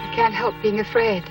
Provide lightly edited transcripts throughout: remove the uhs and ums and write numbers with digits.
I can't help being afraid.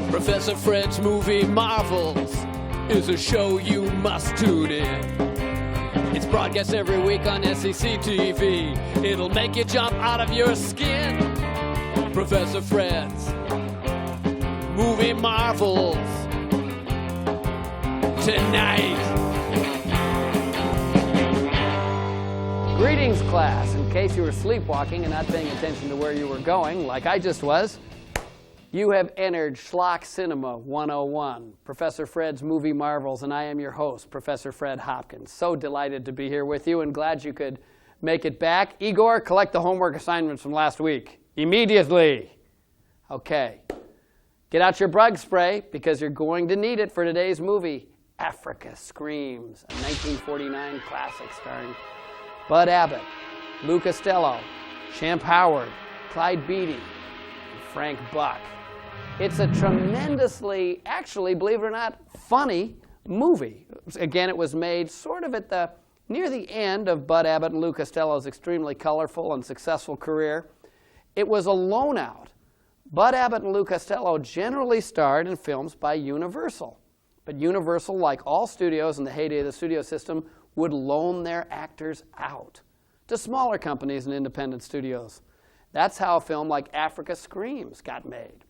Professor Fred's Movie Marvels is a show you must tune in. It's broadcast every week on SCCtv. It'll make you jump out of your skin. Professor Fred's Movie Marvels tonight. Greetings, class. In case you were sleepwalking and not paying attention to where you were going, like I just was, you have entered Schlock Cinema 101, Professor Fred's Movie Marvels, and I am your host, Professor Fred Hopkins. So delighted to be here with you and glad you could make it back. Igor, collect the homework assignments from last week. Immediately. Okay. Get out your bug spray because you're going to need it for today's movie, Africa Screams, a 1949 classic starring Bud Abbott, Lou Costello, Champ Howard, Clyde Beatty, and Frank Buck. It's a tremendously, actually, believe it or not, funny movie. Again, it was made sort of at near the end of Bud Abbott and Lou Costello's extremely colorful and successful career. It was a loan out. Bud Abbott and Lou Costello generally starred in films by Universal. But Universal, like all studios in the heyday of the studio system, would loan their actors out to smaller companies and independent studios. That's how a film like Africa Screams got made.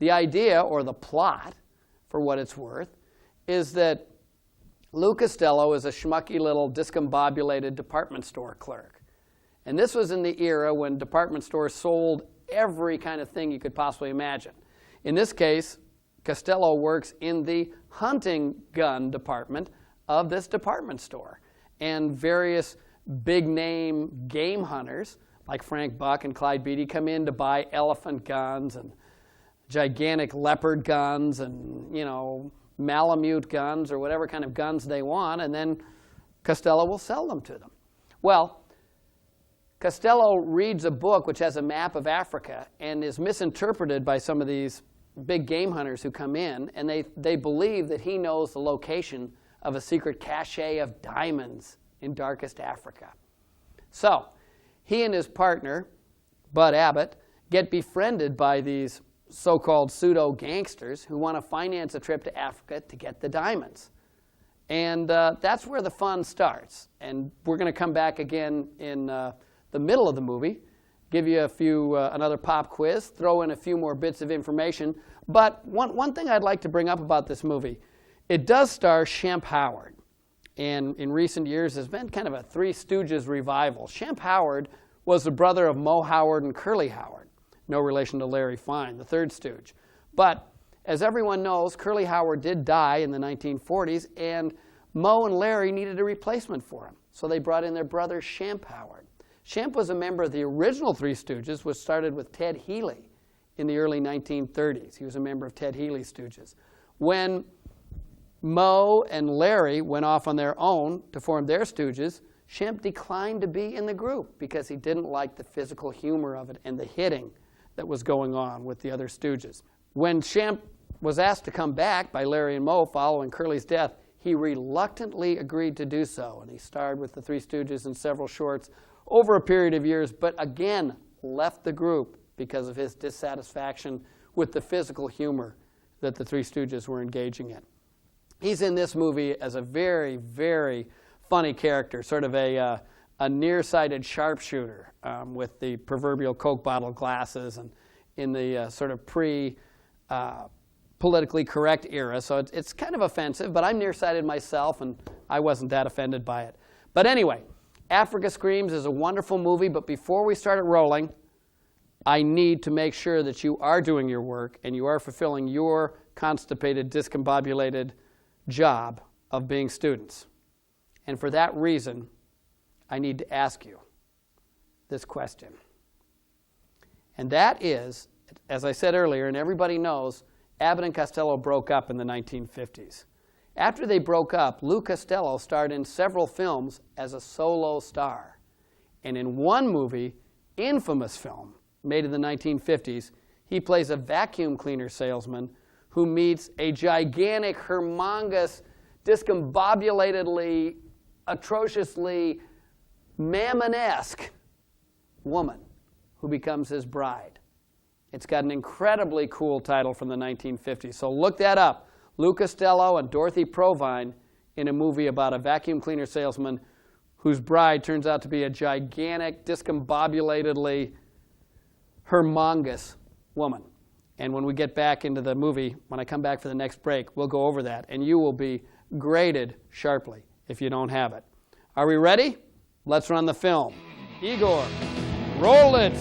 The idea, or the plot, for what it's worth, is that Lou Costello is a schmucky little discombobulated department store clerk. And this was in the era when department stores sold every kind of thing you could possibly imagine. In this case, Costello works in the hunting gun department of this department store. And various big-name game hunters, like Frank Buck and Clyde Beatty, come in to buy elephant guns and gigantic leopard guns and, Malamute guns or whatever kind of guns they want, and then Costello will sell them to them. Well, Costello reads a book which has a map of Africa and is misinterpreted by some of these big game hunters who come in, and they believe that he knows the location of a secret cache of diamonds in darkest Africa. So he and his partner, Bud Abbott, get befriended by these so-called pseudo-gangsters who want to finance a trip to Africa to get the diamonds. And that's where the fun starts. And we're going to come back again in the middle of the movie, give you another pop quiz, throw in a few more bits of information. But one thing I'd like to bring up about this movie, it does star Champ Howard. And in recent years, there's been kind of a Three Stooges revival. Champ Howard was the brother of Moe Howard and Curly Howard. No relation to Larry Fine, the third stooge. But as everyone knows, Curly Howard did die in the 1940s, and Moe and Larry needed a replacement for him. So they brought in their brother, Champ Howard. Champ was a member of the original Three Stooges, which started with Ted Healy in the early 1930s. He was a member of Ted Healy's Stooges. When Moe and Larry went off on their own to form their Stooges, Champ declined to be in the group because he didn't like the physical humor of it and the hitting that was going on with the other Stooges. When Champ was asked to come back by Larry and Moe following Curly's death, he reluctantly agreed to do so, and he starred with the Three Stooges in several shorts over a period of years, but again left the group because of his dissatisfaction with the physical humor that the Three Stooges were engaging in. He's in this movie as a very, very funny character, sort of a nearsighted sharpshooter with the proverbial Coke bottle glasses, and in the sort of politically correct era. So it's kind of offensive, but I'm nearsighted myself, and I wasn't that offended by it. But anyway, Africa Screams is a wonderful movie, but before we start it rolling, I need to make sure that you are doing your work and you are fulfilling your constipated, discombobulated job of being students. And for that reason, I need to ask you this question. And that is, as I said earlier, and everybody knows, Abbott and Costello broke up in the 1950s. After they broke up, Lou Costello starred in several films as a solo star. And in one movie, infamous film, made in the 1950s, he plays a vacuum cleaner salesman who meets a gigantic, humongous, discombobulatedly, atrociously mammonesque woman who becomes his bride. It's got an incredibly cool title from the 1950s. So look that up. Lou Costello and Dorothy Provine in a movie about a vacuum cleaner salesman whose bride turns out to be a gigantic, discombobulatedly humongous woman. And when we get back into the movie, when I come back for the next break, we'll go over that. And you will be graded sharply if you don't have it. Are we ready? Let's run the film. Igor, roll it.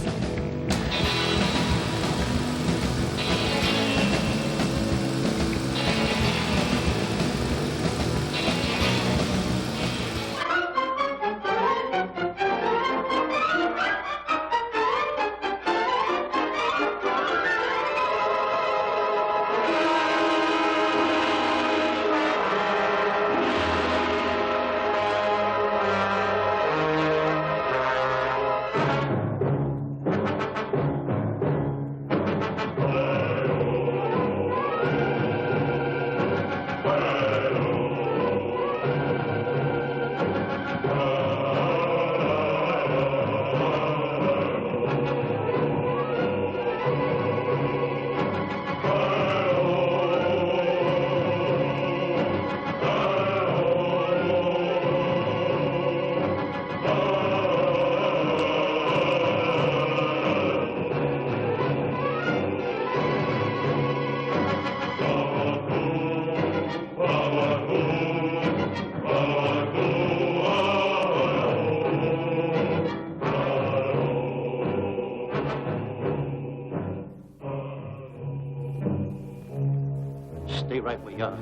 Stay right where you are.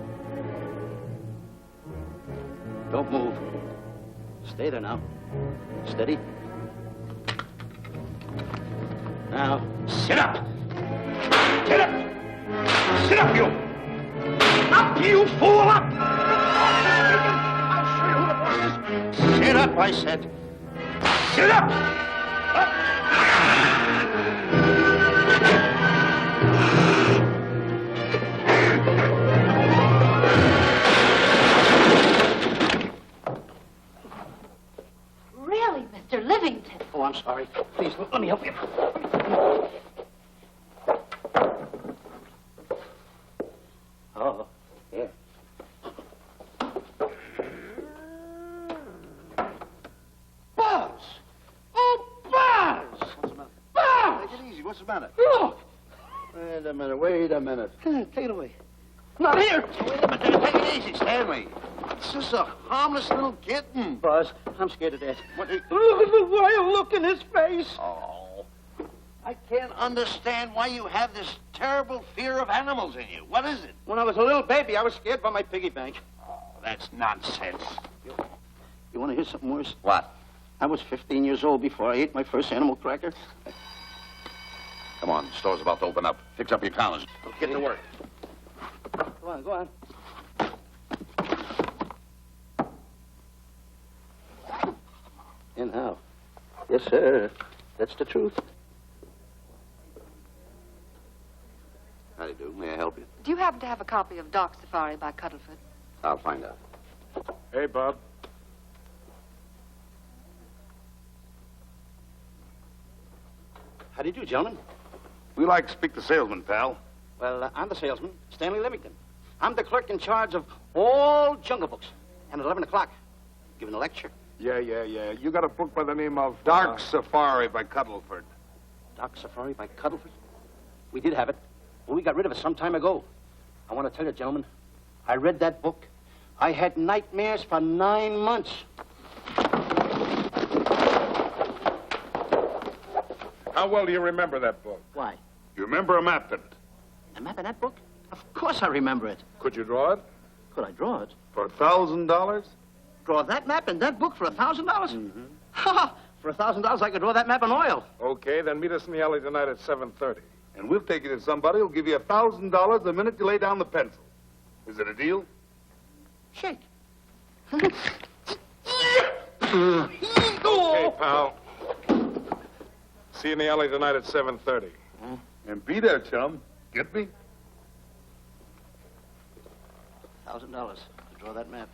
Don't move. Stay there now. Steady. Now, sit up! Get up! Sit up, you! Up, you fool, up! I'll show you who the boss is. Sit up, I said. Sit up! Up! Oh, I'm sorry. Please, let me help you. Oh, yeah. Buzz! Oh, Buzz! What's the matter? Buzz! Take it easy. What's the matter? Look! Wait a minute. Take it away. Not here! Wait a minute. Take it easy, Stanley. It's just a harmless little kitten. Buzz, I'm scared to death. What? Look at the wild look in his face. Oh. I can't understand why you have this terrible fear of animals in you. What is it? When I was a little baby, I was scared by my piggy bank. Oh, that's nonsense. You want to hear something worse? What? I was 15 years old before I ate my first animal cracker. Come on, the store's about to open up. Fix up your counters. Let's get to work. Go on. And how? Yes, sir. That's the truth. How do you do? May I help you? Do you happen to have a copy of Dark Safari by Cuddlefoot? I'll find out. Hey, Bob. How do you do, gentlemen? We like to speak to salesman, pal. Well, I'm the salesman, Stanley Livington. I'm the clerk in charge of all Jungle Books. And at 11 o'clock, giving a lecture. Yeah. You got a book by the name of Dark Safari by Cuddleford. Dark Safari by Cuddleford? We did have it. Well, we got rid of it some time ago. I want to tell you, gentlemen, I read that book. I had nightmares for 9 months. How well do you remember that book? Why? You remember a map in it? A map in that book? Of course I remember it. Could you draw it? Could I draw it? For $1,000? Draw that map and that book for $1,000? Mm-hmm. Ha! For $1,000, I could draw that map in oil. Okay, then meet us in the alley tonight at 7:30. And we'll take you to somebody who'll give you $1,000 the minute you lay down the pencil. Is it a deal? Shake. Okay, pal. See you in the alley tonight at 7:30. And be there, chum. Get me? $1,000 to draw that map.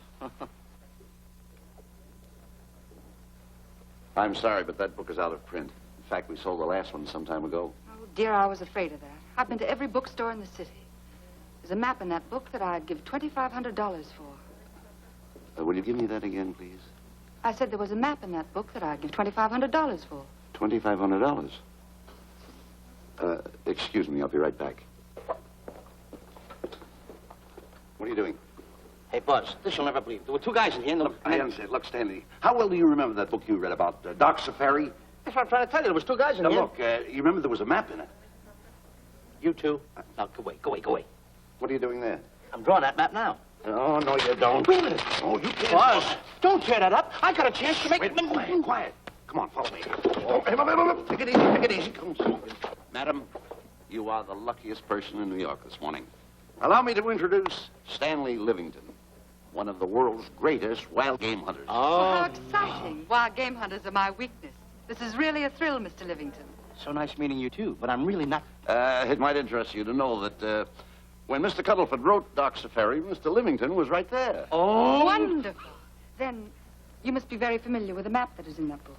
I'm sorry, but that book is out of print. In fact, we sold the last one some time ago. Oh, dear, I was afraid of that. I've been to every bookstore in the city. There's a map in that book that I'd give $2,500 for. Will you give me that again, please? I said there was a map in that book that I'd give $2,500 for. $2,500. Excuse me, I'll be right back. What are you doing? Hey, Buzz, this you'll never believe. There were two guys in here. Look, I understand. Look, Stanley, how well do you remember that book you read about Doc Safari? That's what I'm trying to tell you. There was two guys in Now, here. look, you remember there was a map in it. You two. Now, go away, go away, go away. What are you doing there? I'm drawing that map now. Oh, no, you don't. Wait a minute. Oh, you can't. Buzz, don't tear that up. I got a chance to make... Wait, quiet, quiet. Come on, follow me. Oh, hey, take it easy, take it easy. Come on. Madam, you are the luckiest person in New York this morning. Allow me to introduce Stanley Livington, one of the world's greatest wild game hunters. Oh, how exciting. Wild game hunters are my weakness. This is really a thrill, Mr. Livington. So nice meeting you, too, but I'm really not... It might interest you to know that when Mr. Cuddleford wrote Doc Safari, Mr. Livington was right there. Oh! Wonderful. Then you must be very familiar with the map that is in that book.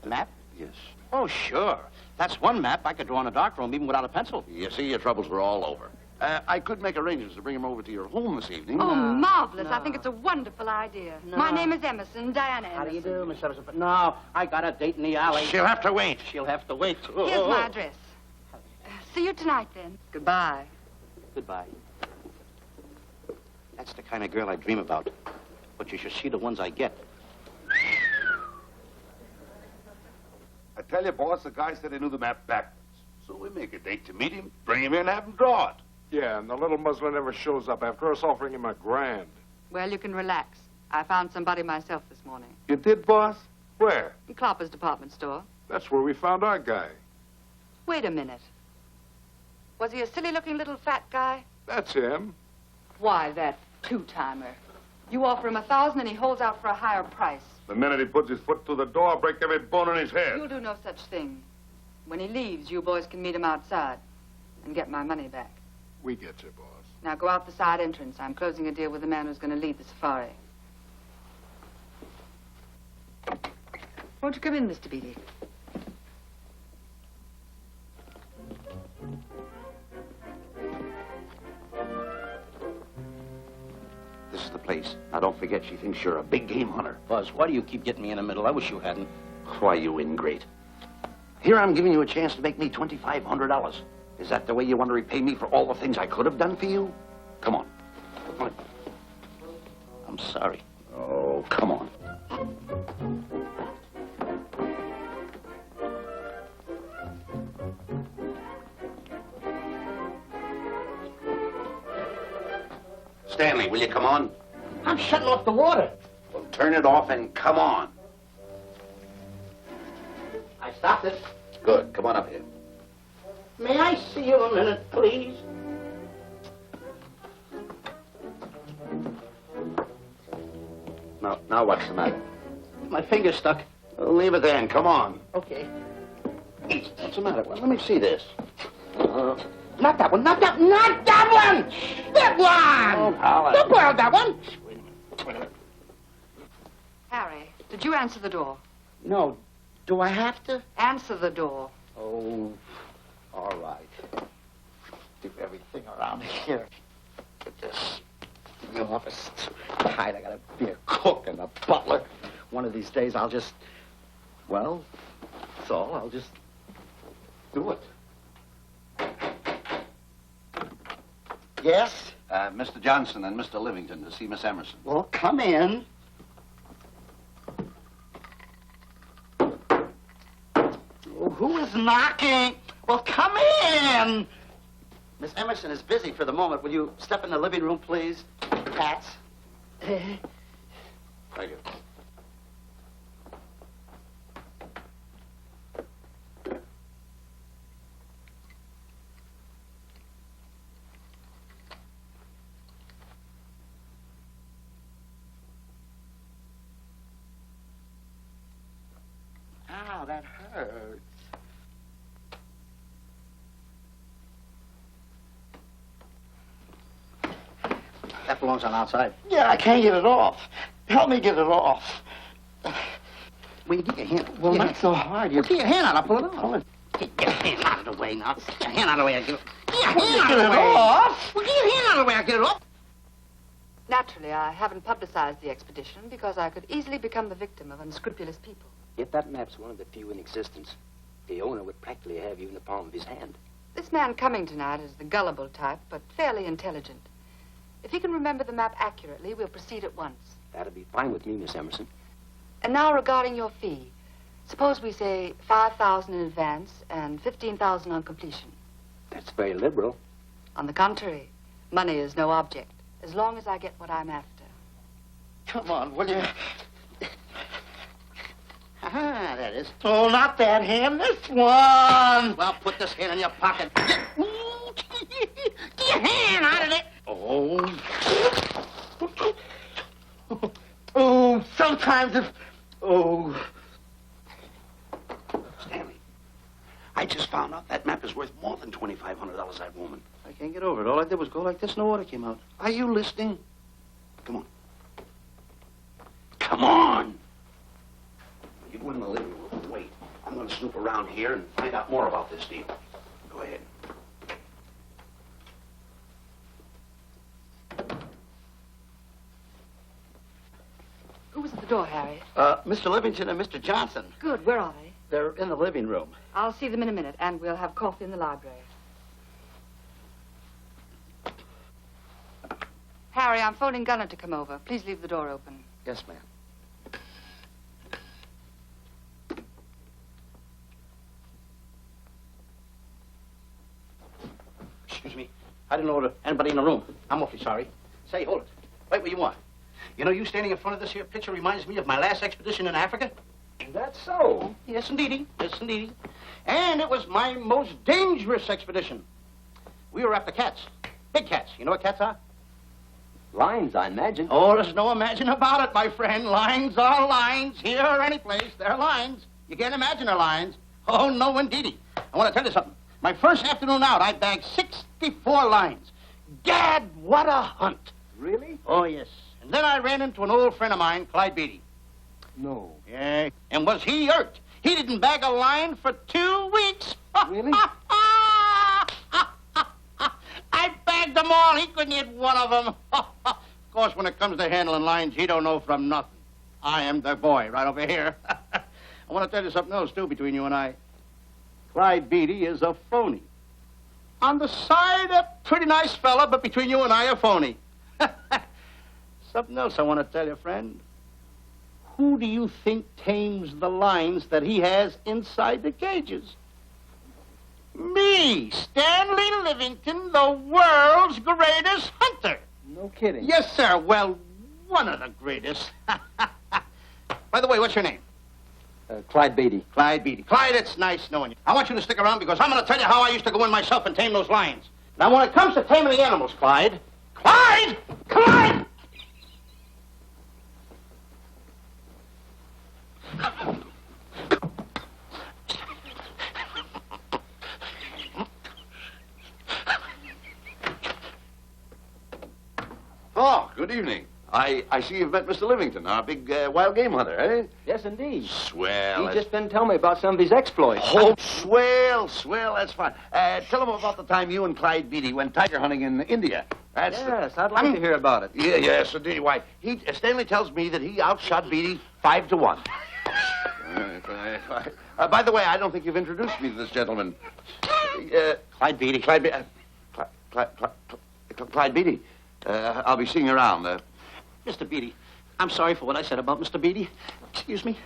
Map? Yes. Oh, sure. That's one map I could draw in a darkroom even without a pencil. You see, your troubles were all over. I could make arrangements to bring him over to your home this evening. Oh, marvelous. I think it's a wonderful idea. No. My name is Emerson, Diana Emerson. How do you do, Miss Emerson? No, I got a date in the alley. She'll have to wait. She'll have to wait. Here's my address. See you tonight, then. Goodbye. Goodbye. That's the kind of girl I dream about. But you should see the ones I get. I tell you, boss, the guy said he knew the map backwards. So we make a date to meet him, bring him in, have him draw it. Yeah, and the little muzzler never shows up after us offering him $1,000. Well, you can relax. I found somebody myself this morning. You did, boss? Where? In Clopper's department store. That's where we found our guy. Wait a minute. Was he a silly-looking little fat guy? That's him. Why, that two-timer. You offer him $1,000 and he holds out for a higher price. The minute he puts his foot through the door, I'll break every bone in his head. You'll do no such thing. When he leaves, you boys can meet him outside and get my money back. We get you, boss. Now go out the side entrance. I'm closing a deal with the man who's going to lead the safari. Won't you come in, Mr. Beatty? This is the place. Now, don't forget, she thinks you're a big game hunter. Buzz, why do you keep getting me in the middle? I wish you hadn't. Why, you ingrate. Here I'm giving you a chance to make me $2,500. Is that the way you want to repay me for all the things I could have done for you? Come on. Come on. I'm sorry. Oh, come on. Stanley, will you come on? I'm shutting off the water. Well, turn it off and come on. I stopped it. Good. Come on up here. May I see you a minute, please? Now what's the matter? My finger's stuck. Leave it then. Come on. Okay. What's the matter? Well, let me see this. Not that one, not that one! That one! Oh, pal. Don't borrow that one! Wait a minute. Harry, did you answer the door? No. Do I have to? Answer the door. Oh, all right. Do everything around here. Get this. The office is too tight. I gotta be a cook and a butler. One of these days I'll just, well, that's all. I'll just do it. Yes? Mr. Johnson and Mr. Livington to see Miss Emerson. Well, come in. Oh, who is knocking? Well, come in. Miss Emerson is busy for the moment. Will you step in the living room, please? Pats. Thank you. that hurts. That belongs on outside. Yeah, I can't get it off. Help me get it off. Well, you get your hand. Well, not so hard. Get your hand out. I'll pull it off. Get your hand out of the way now. Get your hand out of the way. I'll get it. Get your hand out of the way. Off. Well, get your hand out of the way. I'll get it off. Naturally, I haven't publicized the expedition because I could easily become the victim of unscrupulous people. If that map's one of the few in existence, the owner would practically have you in the palm of his hand. This man coming tonight is the gullible type, but fairly intelligent. If he can remember the map accurately, we'll proceed at once. That'll be fine with me, Miss Emerson. And now regarding your fee. Suppose we say $5,000 in advance and $15,000 on completion. That's very liberal. On the contrary, money is no object, as long as I get what I'm after. Come on, will you? Ah, that is. Oh, not that hand, this one. Well, put this hand in your pocket. Get your hand out of it. Oh. Oh, sometimes if... Oh. Stanley, I just found out that map is worth more than $2,500, that woman. I can't get over it. All I did was go like this and the water came out. Are you listening? Come on. Come on! You go in the living room and wait. I'm going to snoop around here and find out more about this deal. Go ahead. Who was at the door, Harry? Mr. Livingston and Mr. Johnson. Good. Where are they? They're in the living room. I'll see them in a minute, and we'll have coffee in the library. Harry, I'm phoning Gunner to come over. Please leave the door open. Yes, ma'am. Excuse me. I didn't know anybody in the room. I'm awfully sorry. Say, hold it. Wait, what you want? You know, you standing in front of this here picture reminds me of my last expedition in Africa. Is that so? Yes, indeedy. Yes, indeedy. And it was my most dangerous expedition. We were after cats. Big cats. You know what cats are? Lions, I imagine. Oh, there's no imagine about it, my friend. Lions are lions. Here or any place, they're lions. You can't imagine they're lions. Oh, no, indeedy. I want to tell you something. My first afternoon out, I bagged 64 lions. Gad, what a hunt. Really? Oh, yes. And then I ran into an old friend of mine, Clyde Beatty. No. Yeah. And was he hurt? He didn't bag a lion for 2 weeks. Really? I bagged them all. He couldn't hit one of them. Of course, when it comes to handling lions, he don't know from nothing. I am the boy right over here. I want to tell you something else, too, between you and I. Clyde Beatty is a phony. On the side, a pretty nice fella, but between you and I, a phony. Something else I want to tell you, friend. Who do you think tames the lions that he has inside the cages? Me, Stanley Livington, the world's greatest hunter. No kidding. Yes, sir. Well, one of the greatest. By the way, what's your name? Clyde Beatty. Clyde Beatty. Clyde, it's nice knowing you. I want you to stick around because I'm going to tell you how I used to go in myself and tame those lions. Now, when it comes to taming the animals, Clyde... Clyde! Clyde! Oh, good evening. I see you've met Mr. Livington, our big wild game hunter, eh? Yes, indeed. Swell. He's just been telling me about some of his exploits. Oh, swell, that's fine. Tell him about the time you and Clyde Beatty went tiger hunting in India. That's Yes, I'd like to hear about it. Yes, indeed. Why, Stanley tells me that he outshot Beatty 5-1. By the way, I don't think you've introduced me to this gentleman. Clyde Beatty. Clyde Beatty. I'll be seeing you around. Mr. Beatty, I'm sorry for what I said about Mr. Beatty. Excuse me.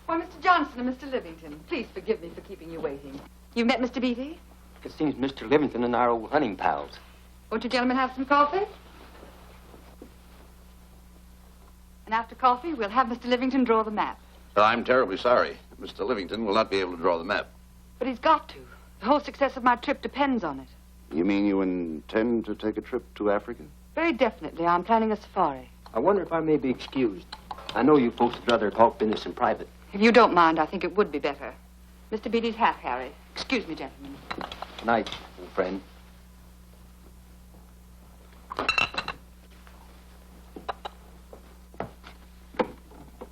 Why, Mr. Johnson and Mr. Livington, please forgive me for keeping you waiting. You've met Mr. Beatty? It seems Mr. Livington and I are old hunting pals. Won't you gentlemen have some coffee? And after coffee, we'll have Mr. Livington draw the map. I'm terribly sorry. Mr. Livington will not be able to draw the map. But he's got to. The whole success of my trip depends on it. You mean you intend to take a trip to Africa? Very definitely. I'm planning a safari. I wonder if I may be excused. I know you folks would rather talk business in private. If you don't mind, I think it would be better. Mr. Beatty's hat, Harry. Excuse me, gentlemen. Night, old friend.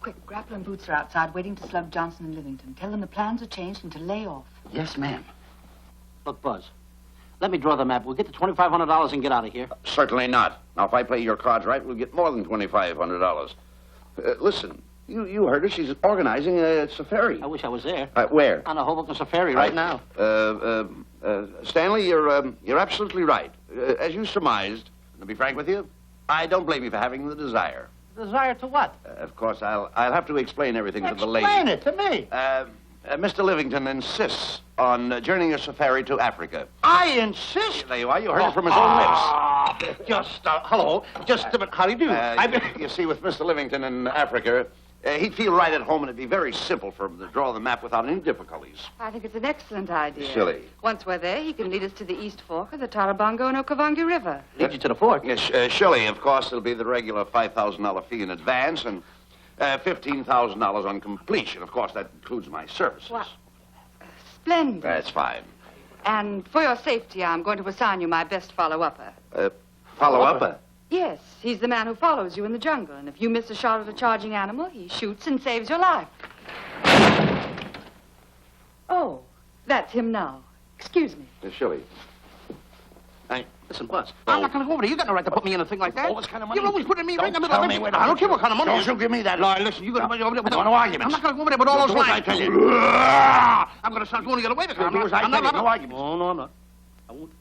Quick, Grapple and Boots are outside waiting to slug Johnson and Livington. Tell them the plans are changed and to lay off. Yes, ma'am. Look, Buzz, let me draw the map. We'll get the $2,500 and get out of here. Certainly not. Now, if I play your cards right, we'll get more than $2,500. Listen, you heard her. She's organizing a safari. I wish I was there. Where? On a Hoboken safari right now. Stanley, you're absolutely right. As you surmised, to be frank with you, I don't blame you for having the desire. Desire to what? Of course, I'll have to explain everything to the lady. Explain it to me. Mr. Livington insists on journeying a safari to Africa. I insist. There you are. You heard it from his own lips. Hello. Just a minute. How do you do? You see, with Mr. Livington in Africa, he'd feel right at home, and it'd be very simple for him to draw the map without any difficulties. I think it's an excellent idea. Silly. Once we're there, he can lead us to the East Fork of the Tarabongo and Okavango River. Lead you to the fork. Yes, surely, of course, there'll be the regular $5,000 fee in advance and $15,000 on completion. Of course, that includes my services. What? Splendid. That's fine. And for your safety, I'm going to assign you my best follow-upper. Follow-upper? Yes, he's the man who follows you in the jungle. And if you miss a shot at a charging animal, he shoots and saves your life. Oh, that's him now. Excuse me. Surely. Listen, Buzz, I'm not going to go over there. You got no right to put me in a thing like that. Oh, what kind of money? You're always putting me right in the middle Tell of me it. where I don't care what kind of money. Don't you give me that. No, listen, you got to go over there with no arguments. I'm not going to go over there with all those Do as lines. I tell you. I'm going to start going the other way. Do as I tell you. No arguments. No, I'm not. I won't.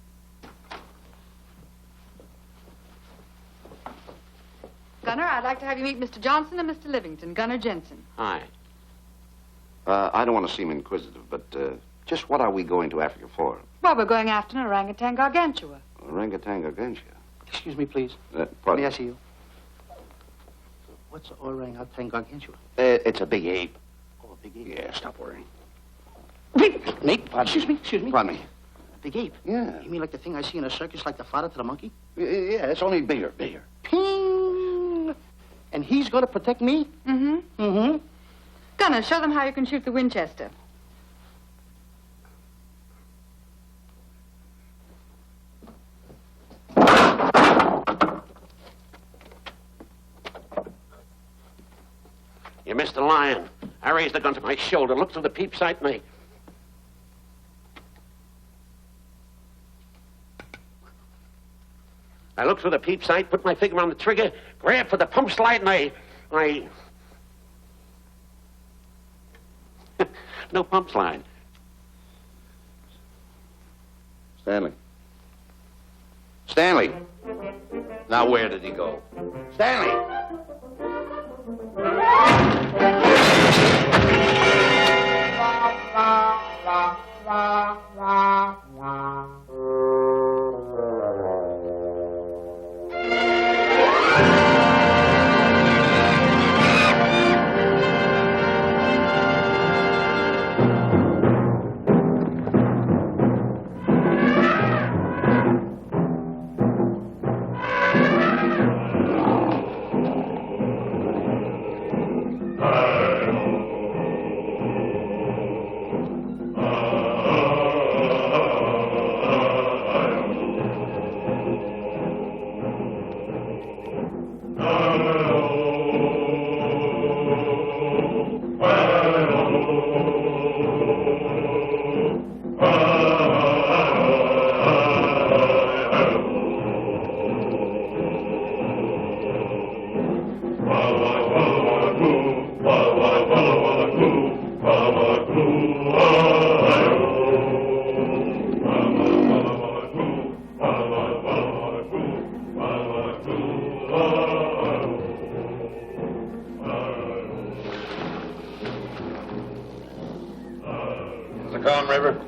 Gunner, I'd like to have you meet Mr. Johnson and Mr. Livington, Gunner Jensen. Hi. I don't want to seem inquisitive, but just what are we going to Africa for? Well, we're going after an orangutan gargantua. Orangutan gargantua. Excuse me, please. Pardon? May I see you? What's orangutan gargantua? It's a big ape. Oh, a big ape. Yeah, stop worrying. Nate, excuse me. Pardon me. A big ape? Yeah. You mean like the thing I see in a circus, like the father to the monkey? Yeah, it's only bigger. Ping! And he's going to protect me? Mm-hmm. Mm-hmm. Gunner, show them how you can shoot the Winchester. You missed the lion. I raised the gun to my shoulder, looked through the peep sight, and I looked through the peep sight, put my finger on the trigger, grabbed for the pump slide, and I... No pump slide. Stanley. Now, where did he go? Stanley! Calm River.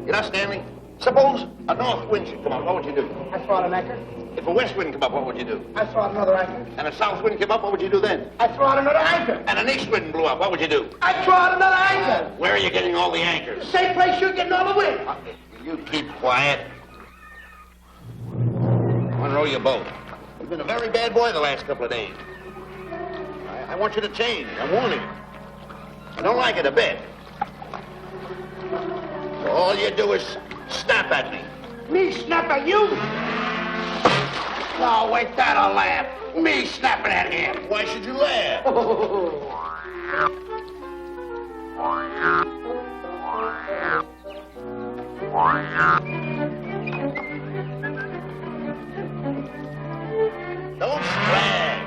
You know, Stanley, suppose a north wind should come up, what would you do? I throw out an anchor. If a west wind come up, what would you do? I throw out another anchor. And a south wind came up, what would you do then? I throw out another anchor. And an east wind blew up, what would you do? I throw out another anchor. Where are you getting all the anchors? Same place you're getting all the wind. Will you keep quiet? I want to row your boat. You've been a very bad boy the last couple of days. I want you to change. I'm warning you. I don't like it a bit. All you do is snap at me. Me snap at you? Oh, wait, that'll laugh. Me snapping at him. Why should you laugh? Don't splash.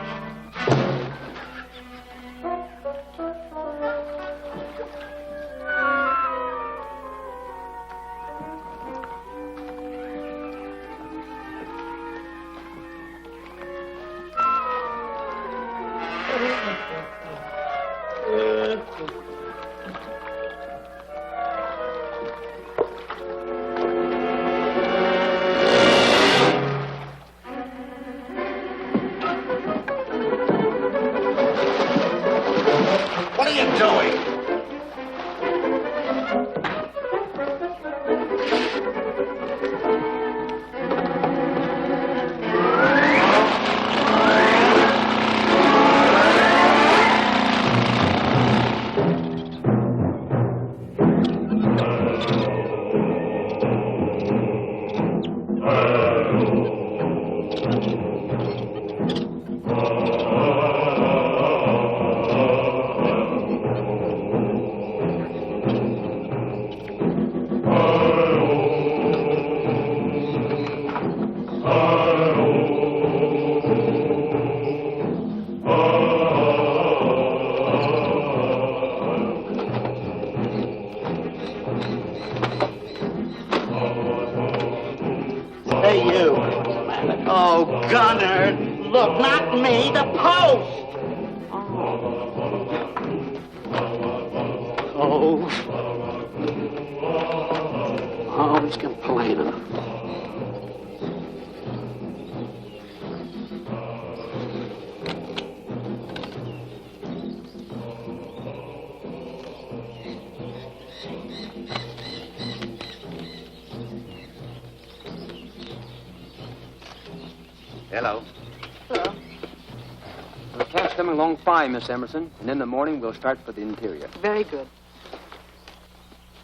What are you doing? Hey, you. Oh, Gunner. Look, not me, the post. Oh. Oh, it's complaining. Hello. Hello. The cab's coming along fine, Miss Emerson. And in the morning, we'll start for the interior. Very good.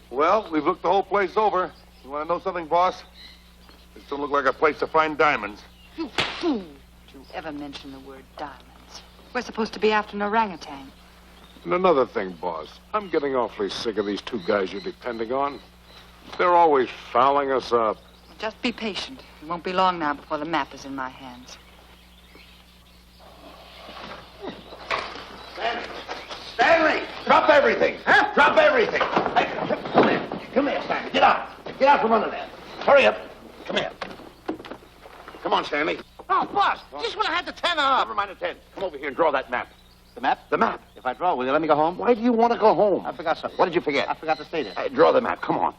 Well, we've looked the whole place over. You want to know something, boss? This don't look like a place to find diamonds. You fool. Did you ever mention the word diamonds? We're supposed to be after an orangutan. And another thing, boss. I'm getting awfully sick of these two guys you're depending on. They're always fouling us up. Just be patient. It won't be long now before the map is in my hands. Stanley, drop everything. Huh? Drop everything. Hey, come here. Come here, Stanley. Get out. Get out from under there. Hurry up. Come here. Come on, Stanley. Oh, boss, just when I had the 10 up. Never mind the 10. Come over here and draw that map. The map? The map. If I draw, will you let me go home? Why do you want to go home? I forgot something. What did you forget? I forgot to say this. Hey, draw the map. Come on.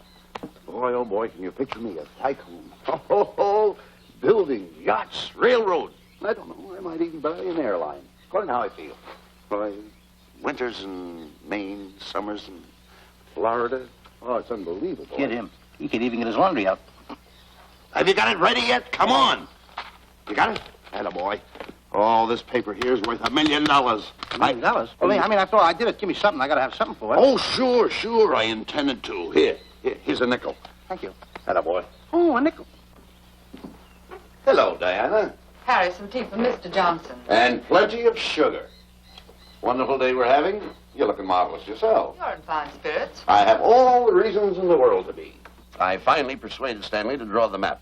Boy, oh, boy, can you picture me? A tycoon. Oh, building yachts, railroads. I don't know. I might even buy an airline. According to how I feel. Why, winters in Maine, summers in Florida. Oh, it's unbelievable. Kid him. He could even get his laundry out. Have you got it ready yet? Come on. You got it? Attaboy. Oh, this paper here is worth $1 million. $1 million? Well, I mean, after all, I did it. Give me something. I got to have something for it. Oh, sure. I intended to. Here's a nickel. Thank you. Attaboy. Oh, a nickel. Hello, Diana. Harry, some tea for Mr. Johnson. And plenty of sugar. Wonderful day we're having. You're looking marvelous yourself. You're in fine spirits. I have all the reasons in the world to be. I finally persuaded Stanley to draw the map.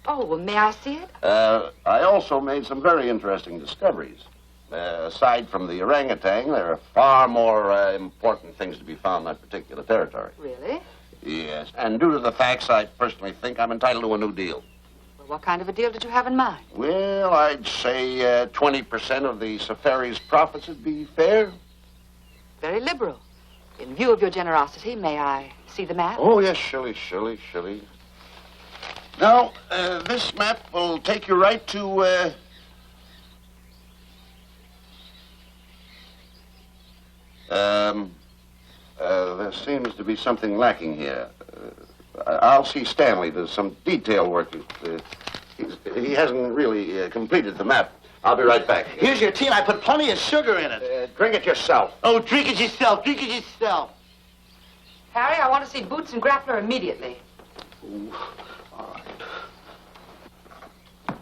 Oh, well, may I see it? I also made some very interesting discoveries. Aside from the orangutan, there are far more important things to be found in that particular territory. Really? Yes. And due to the facts, I personally think I'm entitled to a new deal. Well, what kind of a deal did you have in mind? Well, I'd say 20% of the safari's profits would be fair. Very liberal. In view of your generosity, may I see the map? Oh, yes, Shirley. Now, this map will take you right to, there seems to be something lacking here. I'll see Stanley. There's some detail work. He hasn't really completed the map. I'll be right back. Here's your tea, and I put plenty of sugar in it. Drink it yourself. Oh, drink it yourself. Harry, I want to see Boots and Grappler immediately. Ooh, all right.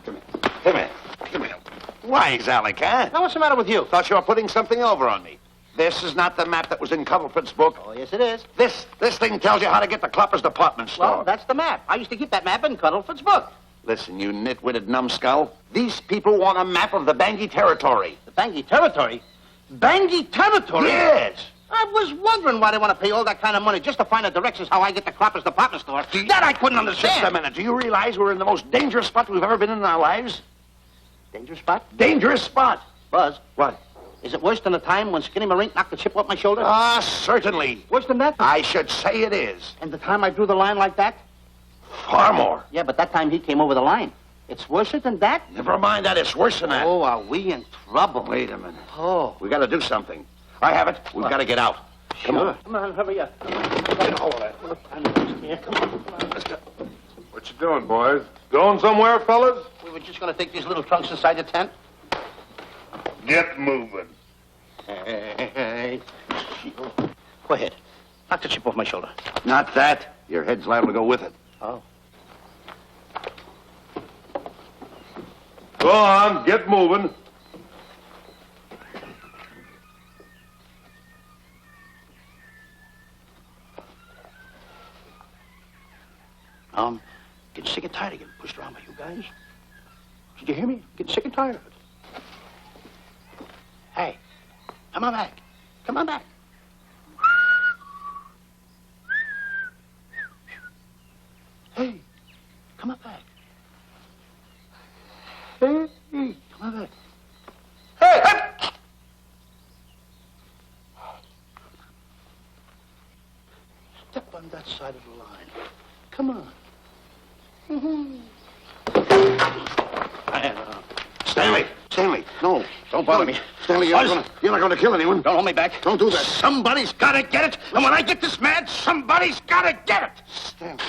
Come here. Come here. Come here. Why, Alec, huh? Now, what's the matter with you? Thought you were putting something over on me. This is not the map that was in Cuddlefoot's book. Oh, yes, it is. This thing tells you how to get to Clopper's department store. Well, that's the map. I used to keep that map in Cuddlefoot's book. Listen, you nitwitted numbskull. These people want a map of the Bangui territory. The Bangui territory? Bangui territory? Yes. I was wondering why they want to pay all that kind of money just to find the directions how I get to Clopper's department store. That I couldn't understand. Just a minute. Do you realize we're in the most dangerous spot we've ever been in our lives? Dangerous spot? Dangerous spot. Buzz. What? Is it worse than the time when Skinny Marink knocked the chip off my shoulder? Ah, certainly. Worse than that? I should say it is. And the time I drew the line like that? Far more. Yeah, but that time he came over the line. It's worse than that? Never mind that. It's worse than that. Oh, are we in trouble? Wait a minute. Oh. We got to do something. I have it. We've got to get out. Come on. Come on, hurry up. Get a hold of that. Come on. Let's go. What you doing, boys? Going somewhere, fellas? We were just going to take these little trunks inside the tent. Get moving. Hey. Go ahead. Knock the chip off my shoulder. Not that. Your head's liable to go with it. Oh. Go on, get moving. Getting sick and tired of getting pushed around by you guys. Did you hear me? Getting sick and tired of it. Hey, come on back. Come on back. Hey, come on back. Hey, come on back. Hey, hey! Step on that side of the line. Come on. Stanley, no. Don't bother me. Stanley, you're not going to kill anyone. Don't hold me back. Don't do that. Somebody's got to get it. And when I get this mad, somebody's got to get it. Stanley.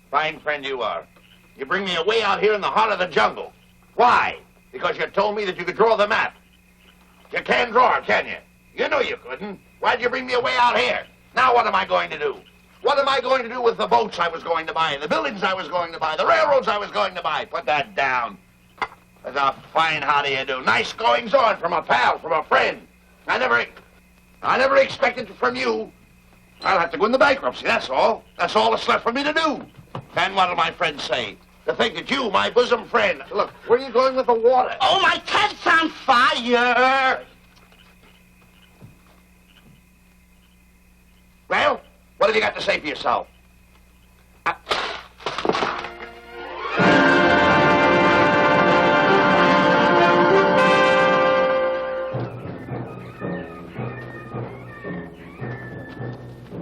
Fine friend you are. You bring me away out here in the heart of the jungle. Why? Because you told me that you could draw the map. You can't draw it, can you? You know you couldn't. Why'd you bring me away out here? Now what am I going to do? What am I going to do with the boats I was going to buy, the buildings I was going to buy, the railroads I was going to buy? Put that down. That's a fine how do you do. Nice goings on from a pal, from a friend. I never expected it from you. I'll have to go into bankruptcy, that's all. That's all that's left for me to do. And what'll my friends say? To think that you, my bosom friend... Look, where are you going with the water? Oh, my tent's on fire! Well, what have you got to say for yourself?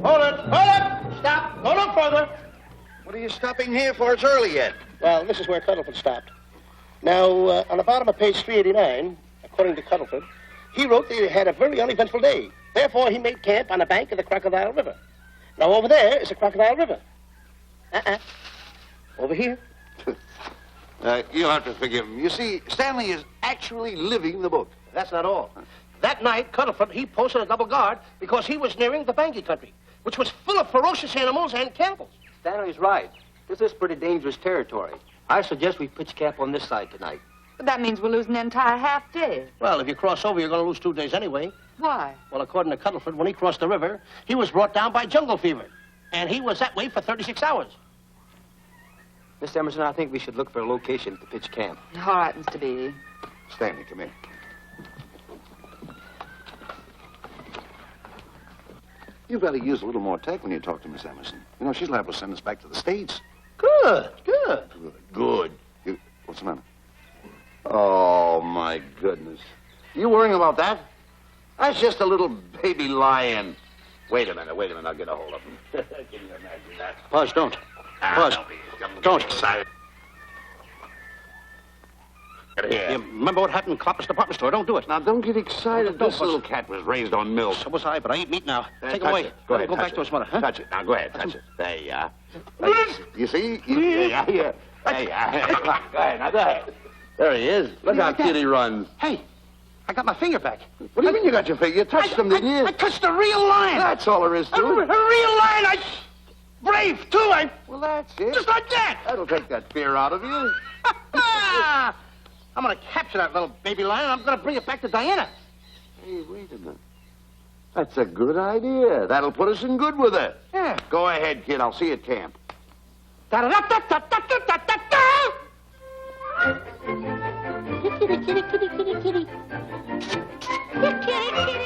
Hold it! Stop! Go no further! What are you stopping here for? It's early yet. Well, this is where Cuddlefoot stopped. Now, on the bottom of page 389, according to Cuddlefoot, he wrote that he had a very uneventful day. Therefore, he made camp on the bank of the Crocodile River. Now, over there is the Crocodile River. Over here. You'll have to forgive him. You see, Stanley is actually living the book. That's not all. That night, Cuddlefoot, he posted a double guard because he was nearing the Bangui country, which was full of ferocious animals and cannibals. Stanley's right. This is pretty dangerous territory. I suggest we pitch camp on this side tonight. But that means we'll lose an entire half day. Well, if you cross over, you're going to lose 2 days anyway. Why? Well, according to Cuddlefoot, when he crossed the river, he was brought down by jungle fever. And he was that way for 36 hours. Miss Emerson, I think we should look for a location to pitch camp. All right, Mr. B. Stanley, come here. You better use a little more tact when you talk to Miss Emerson. You know, she's liable to send us back to the States. Good. Good. What's the matter? Oh, my goodness. You worrying about that? That's just a little baby lion. Wait a minute, I'll get a hold of him. Can you imagine that? Buzz, don't. Buzz, don't. Excited. Get here. You remember what happened in Clopper's department store? Don't do it. Now, don't get excited. Don't, This Buzz. little cat was raised on milk. So was I, but I ain't meat now. Take him Touch away. it. Go ahead, Go touch back it. to his mother, huh? Touch it. Now, go ahead, touch it. There you are. You see? Yeah. There you are. Go ahead, now go ahead. There he is. Look how cute he runs. Hey, I got my finger back. What do you mean you got your finger? You touched them, didn't you? I touched a real lion. That's all there is to A it. real lion. Brave, too. Well, that's it. Just like that. That'll take that fear out of you. I'm going to capture that little baby lion. I'm going to bring it back to Diana. Hey, wait a minute. That's a good idea. That'll put us in good with it. Yeah. Go ahead, kid. I'll see you at camp. Da-da-da-da-da-da-da-da-da. Kitty, kitty, kitty, kitty, kitty. Kitty, kitty.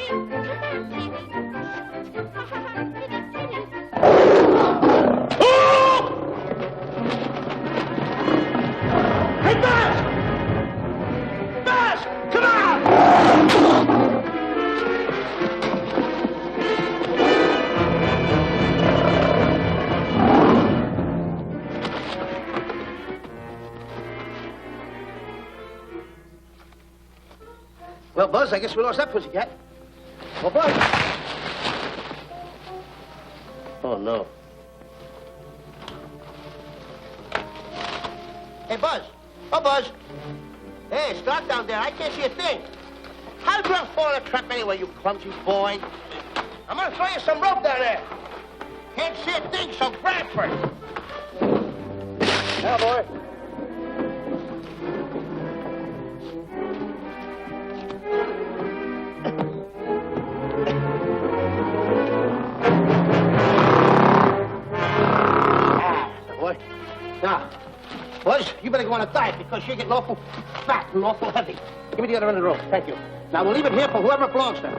Hey, Buzz! Buzz! Come on! Well, Buzz, I guess we lost that pussycat. Well, Buzz. Oh, no. Hey, Buzz. Oh, Buzz. Hey, stop down there. I can't see a thing. How did you fall in a trap anyway, you clumsy boy? I'm going to throw you some rope down there. Can't see a thing, so grab for it. Now, boy. Boy. Now, Buzz, you better go on a diet because you're getting awful fat and awful heavy. Give me the other end of the rope. Thank you. Now, we'll leave it here for whoever it belongs to.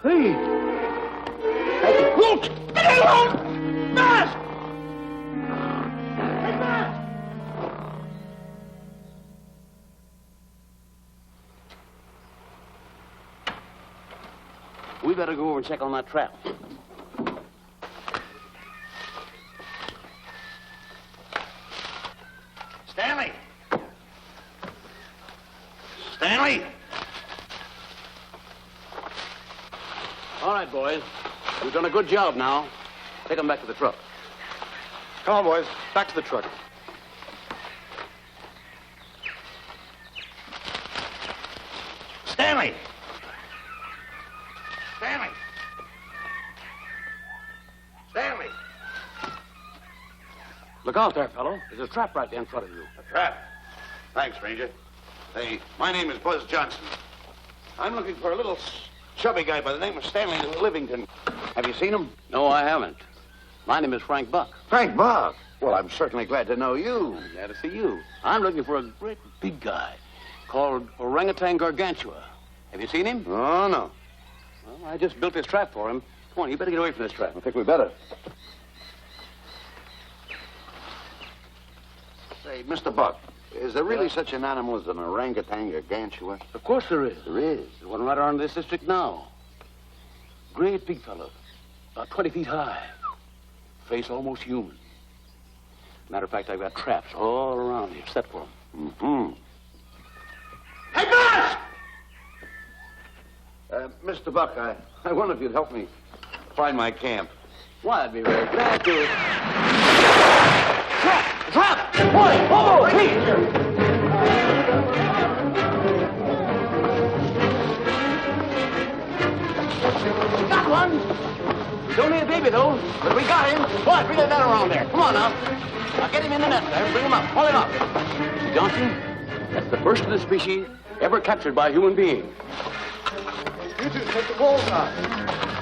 Hey! Hey, look! Get it alone! Buzz! Hey, Buzz! We better go over and check on that trap. Stanley! Stanley! All right, boys. You've done a good job now. Take them back to the truck. Come on, boys. Back to the truck. Stanley! Stanley! Stanley! Look out there, fellow. There's a trap right there in front of you. A trap? Thanks, Ranger. Hey, my name is Buzz Johnson. I'm looking for a little chubby guy by the name of Stanley Livington. Have you seen him? No, I haven't. My name is Frank Buck. Frank Buck? Well, I'm certainly glad to know you. I'm glad to see you. I'm looking for a great big guy called Orangutan Gargantua. Have you seen him? Oh, no. Well, I just built this trap for him. Come on, you better get away from this trap. I think we better. Say, Mr. Buck, is there really such an animal as an orangutan gargantua? Of course there is. There is. There's one right around this district now. Great big fellow, about 20 feet high. Face almost human. Matter of fact, I've got traps all around here set for him. Mm-hmm. Hey, Buzz! Mr. Buck, I wonder if you'd help me find my camp. Why, I'd be very glad to. Trap! Trap! Boy! Oh, hey! Got one! He's only a baby, though, but we got him. Boy, bring that net around there. Come on, now. Now, get him in the net there. Bring him up. Haul him up. Johnson, that's the first of the species ever captured by a human being. You two take the balls out.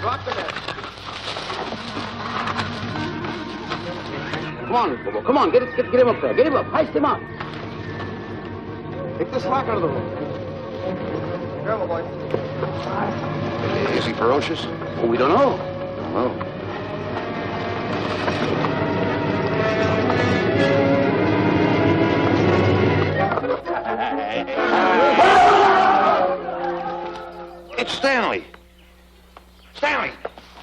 Drop the net. Come on, Bobo. Come on. Get him up there. Get him up. Heist him up. Take the slack out of the rope. Careful, boy. Is he ferocious? Oh, we don't know. Oh. Stanley! Stanley!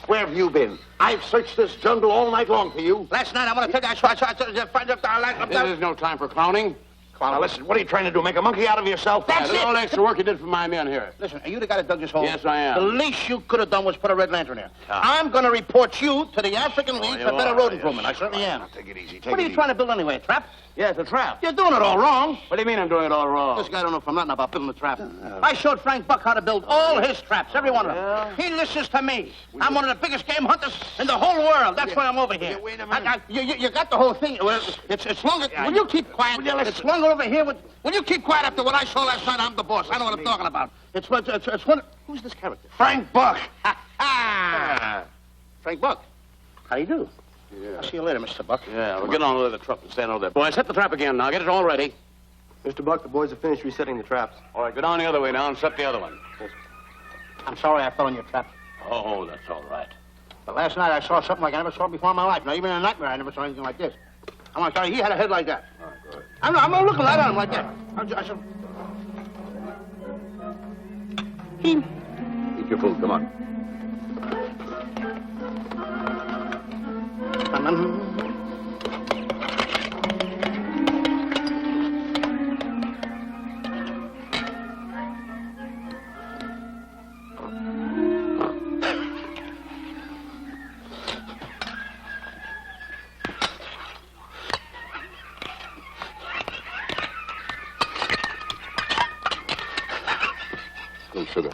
Where have you been? I've searched this jungle all night long for you. Last night, I want to tell you, This is no time for clowning. Now, listen, what are you trying to do? Make a monkey out of yourself? That's it. All the extra work you did for my men here. Listen, are you the guy that dug this hole? Yes, I am. The least you could have done was put a red lantern there. I'm going to report you to the African League for better road improvement. I certainly am. Now, take it easy. What are you trying to build anyway, a trap? Yeah, it's a trap. You're doing it all wrong. What do you mean I'm doing it all wrong? This guy don't know from nothing about building a trap. I showed Frank Buck how to build all his traps, every one of them. He listens to me. I'm one of the biggest game hunters in the whole world. That's why I'm over here. Wait a minute. You got the whole thing. Well, it's longer. Will you keep quiet? It's longer over here. Will you keep quiet after what I saw last night? I'm the boss. I know what I'm talking about. It's one. Who's this character? Frank Buck. Frank Buck. How do you do? Yeah. I'll see you later, Mr. Buck. Yeah, we'll get on with the truck and stand over there. Boys, set the trap again now. Get it all ready. Mr. Buck, the boys have finished resetting the traps. All right, go down the other way now and set the other one. I'm sorry I fell in your trap. Oh, that's all right. But last night I saw something like I never saw before in my life. Now, even in a nightmare, I never saw anything like this. I'm going to tell you, he had a head like that. All right, good. I'm not looking right at him like that. Eat your food, come on. Good sugar.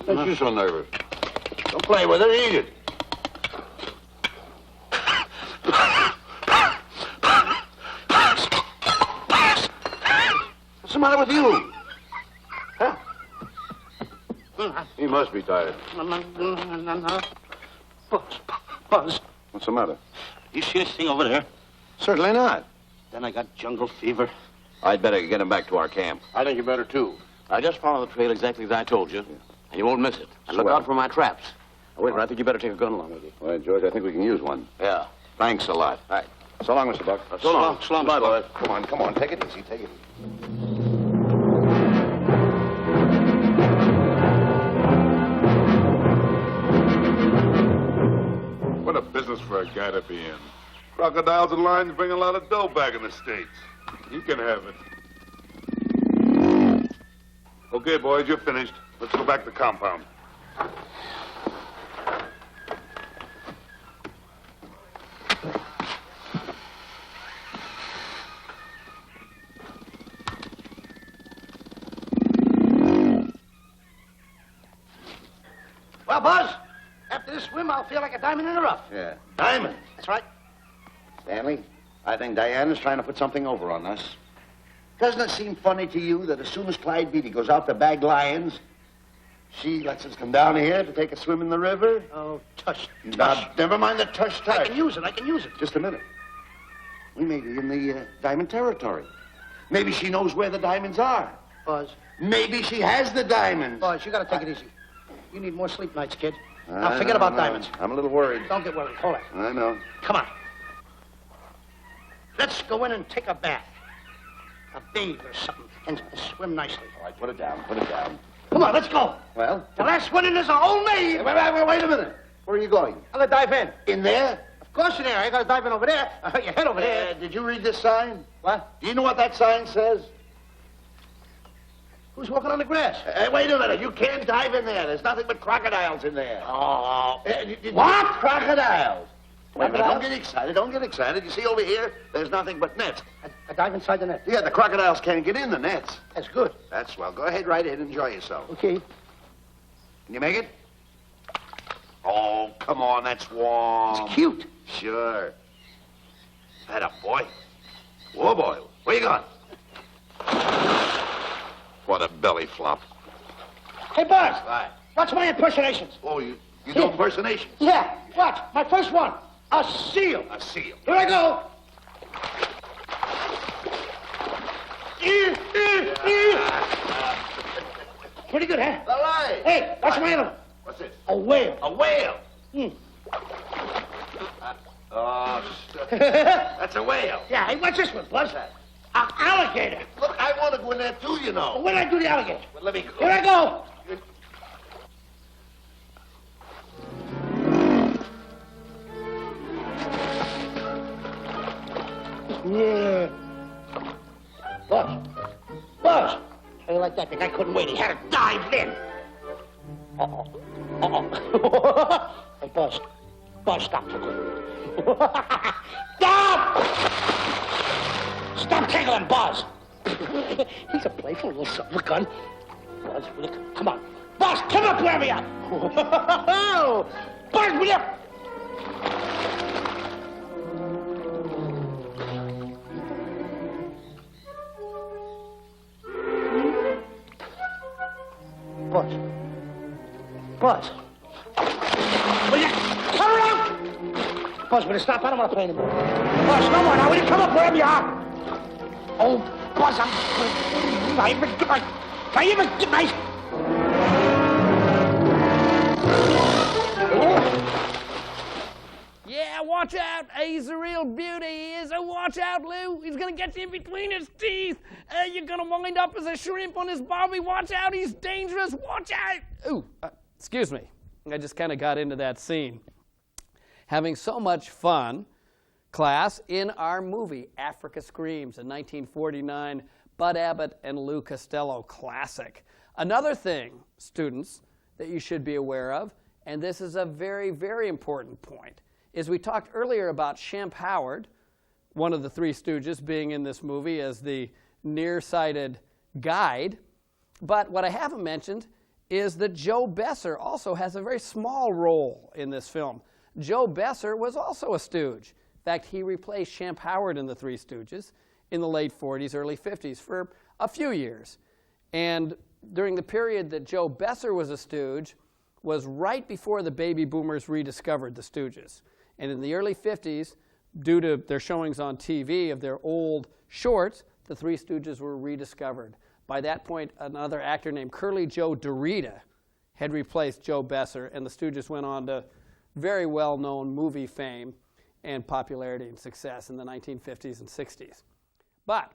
Don't you so nervous. Don't play with it, eat it. What's the matter with you? Huh? He must be tired. Buzz. What's the matter? You see this thing over there? Certainly not. Then I got jungle fever. I'd better get him back to our camp. I think you better, too. I just follow the trail exactly as I told you, and you won't miss it. And look Swell. out for my traps. Oh, wait, I think you better take a gun along with you. Well, George, I think we can use one. Yeah. Thanks a lot. All right. So long, Mr. Buck. So long. So long, Bye, Mr. Buck. boys. Come on. Take it easy. Take it easy. What a business for a guy to be in. Crocodiles and lions bring a lot of dough back in the States. You can have it. Okay, boys, you're finished. Let's go back to the compound. Well, Buzz, after this swim, I'll feel like a diamond in the rough. Yeah. Diamond? That's right. Stanley, I think Diana's trying to put something over on us. Doesn't it seem funny to you that as soon as Clyde Beatty goes out to bag lions, she lets us come down here to take a swim in the river? Oh, tush. Now, never mind the tush. I can use it. Just a minute. We may be in the diamond territory. Maybe she knows where the diamonds are. Buzz. Maybe she has the diamonds. Buzz, you gotta take it easy. You need more sleep nights, kid. Now, forget about diamonds. I'm a little worried. Don't get worried. Hold it. I know. Come on. Let's go in and take a bath. A bathe or something, and swim nicely. All right, put it down. Put it down. Come on, let's go. Well? The last one in is a old maid. Wait a minute. Where are you going? I'm gonna dive in. In there? Of course in there. I gotta dive in over there. Your head over there. Did you read this sign? What? Do you know what that sign says? Who's walking on the grass? Wait a minute. You can't dive in there. There's nothing but crocodiles in there. Oh. What? Crocodiles? Wait a minute, don't get excited, don't get excited. You see over here, there's nothing but nets. I dive inside the net. Yeah, the crocodiles can't get in the nets. That's good. That's swell. Go ahead, right in, enjoy yourself. Okay. Can you make it? Oh, come on, that's warm. It's cute. Sure. That up, boy. Whoa, boy. Where you going? What a belly flop. Hey, Buzz. Right. Watch my impersonations. Oh, you do impersonations? Yeah, watch. My first one. A seal. A seal. Here I go. Pretty good, huh? All right. Hey, watch my other one. What's this? A whale. A whale. That's a whale. Yeah, hey, watch this one, Buzz. An alligator. Look, I want to go in there too, you know. When did I do the alligator? Well, let me go. Here I go. Yeah. Buzz. How you like that? The guy couldn't wait. He had to dive in. Hey, Buzz. Buzz, stop for good. Stop! Stop tickling Buzz. He's a playful little son of a gun. Buzz, will you come on. Buzz, come up where we are. Buzz, will you? Buzz. Will you come around? Buzz, will you stop? I don't want to play anymore. Buzz, no more now. Will you come up wherever you are? Oh, Buzz, I even get my... Yeah, watch out. He's a real beauty. He is. Watch out, Lou. He's going to get you in between his teeth. You're going to wind up as a shrimp on his barbie. Watch out. He's dangerous. Watch out. Ooh, excuse me. I just kind of got into that scene. Having so much fun, class, in our movie, Africa Screams, a 1949 Bud Abbott and Lou Costello classic. Another thing, students, that you should be aware of, and this is a very, very important point, is we talked earlier about Shemp Howard, one of the Three Stooges, being in this movie as the nearsighted guide. But what I haven't mentioned is that Joe Besser also has a very small role in this film. Joe Besser was also a stooge. In fact, he replaced Shemp Howard in the Three Stooges in the late 40s, early 50s for a few years. And during the period that Joe Besser was a stooge was right before the baby boomers rediscovered the Stooges. And in the early 50s, due to their showings on TV of their old shorts, the Three Stooges were rediscovered. By that point, another actor named Curly Joe DeRita had replaced Joe Besser, and the Stooges went on to very well-known movie fame and popularity and success in the 1950s and 60s. But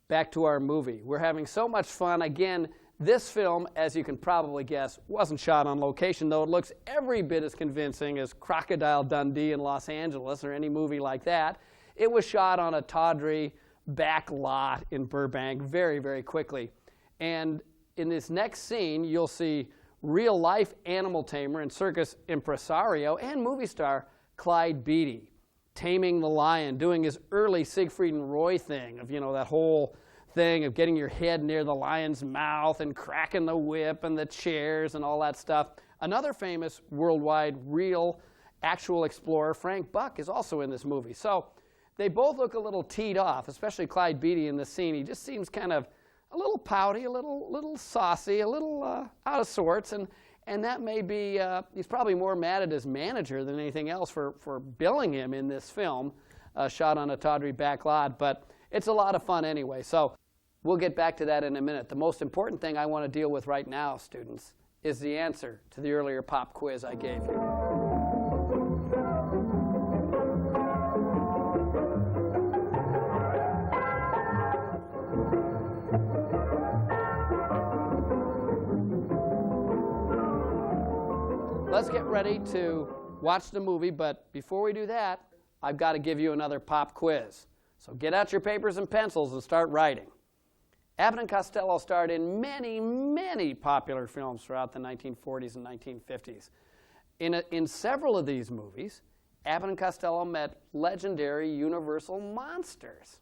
back to our movie. We're having so much fun. Again, this film, as you can probably guess, wasn't shot on location, though it looks every bit as convincing as Crocodile Dundee in Los Angeles or any movie like that. It was shot on a tawdry back lot in Burbank very, very quickly. And in this next scene, you'll see real-life animal tamer and circus impresario and movie star Clyde Beatty taming the lion, doing his early Siegfried and Roy thing of, you know, that whole thing of getting your head near the lion's mouth and cracking the whip and the chairs and all that stuff. Another famous worldwide real actual explorer, Frank Buck, is also in this movie. So they both look a little teed off, especially Clyde Beatty in this scene. He just seems kind of a little pouty, a little saucy, a little out of sorts, and that may be, he's probably more mad at his manager than anything else for billing him in this film, shot on a tawdry back lot, but it's a lot of fun anyway. So we'll get back to that in a minute. The most important thing I want to deal with right now, students, is the answer to the earlier pop quiz I gave you. Let's get ready to watch the movie, but before we do that, I've got to give you another pop quiz. So get out your papers and pencils and start writing. Abbott and Costello starred in many, many popular films throughout the 1940s and 1950s. In several of these movies, Abbott and Costello met legendary Universal monsters.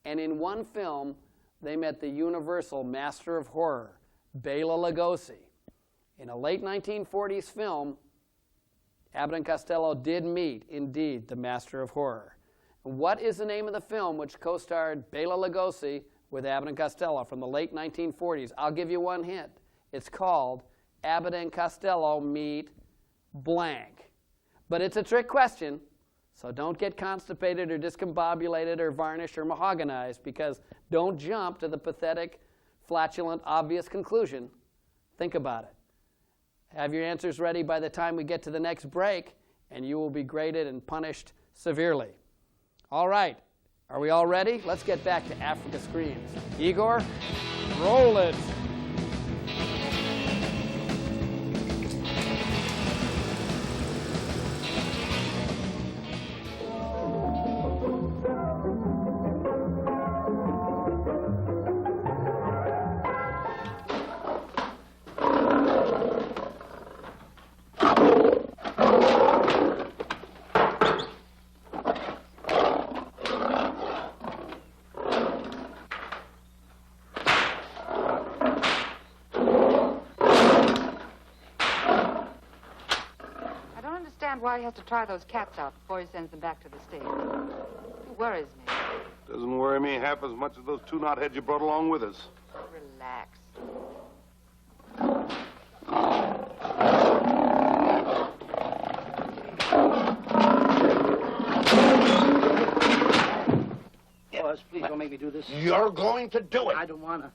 And in one film, they met the Universal master of horror, Bela Lugosi. In a late 1940s film, Abbott and Costello did meet, indeed, the master of horror. And what is the name of the film which co-starred Bela Lugosi with Abbott and Costello from the late 1940s? I'll give you one hint. It's called Abbott and Costello Meet Blank. But it's a trick question, so don't get constipated or discombobulated or varnished or mahoganized, because don't jump to the pathetic, flatulent, obvious conclusion. Think about it. Have your answers ready by the time we get to the next break, and you will be graded and punished severely. All right. Are we all ready? Let's get back to Africa Screams. Igor, roll it. Why he has to try those cats out before he sends them back to the States. It worries me. Doesn't worry me half as much as those two knotheads you brought along with us. Relax. Boss, please don't make me do this. You're going to do it. I don't want to.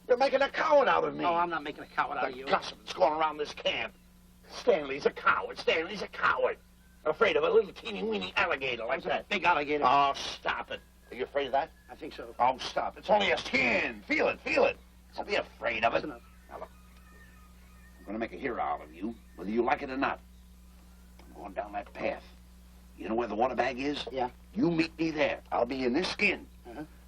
You're making a coward out of me. No, I'm not making a coward out of you. The gossip that's going around this camp. Stanley's a coward. Stanley's a coward. Afraid of a little teeny-weeny alligator like that. Big alligator. Oh, stop it. Are you afraid of that? I think so. Oh, stop. It's only a skin. Feel it, feel it. Don't be afraid of it. That's enough. Now, look. I'm going to make a hero out of you, whether you like it or not. I'm going down that path. You know where the water bag is? Yeah. You meet me there. I'll be in this skin.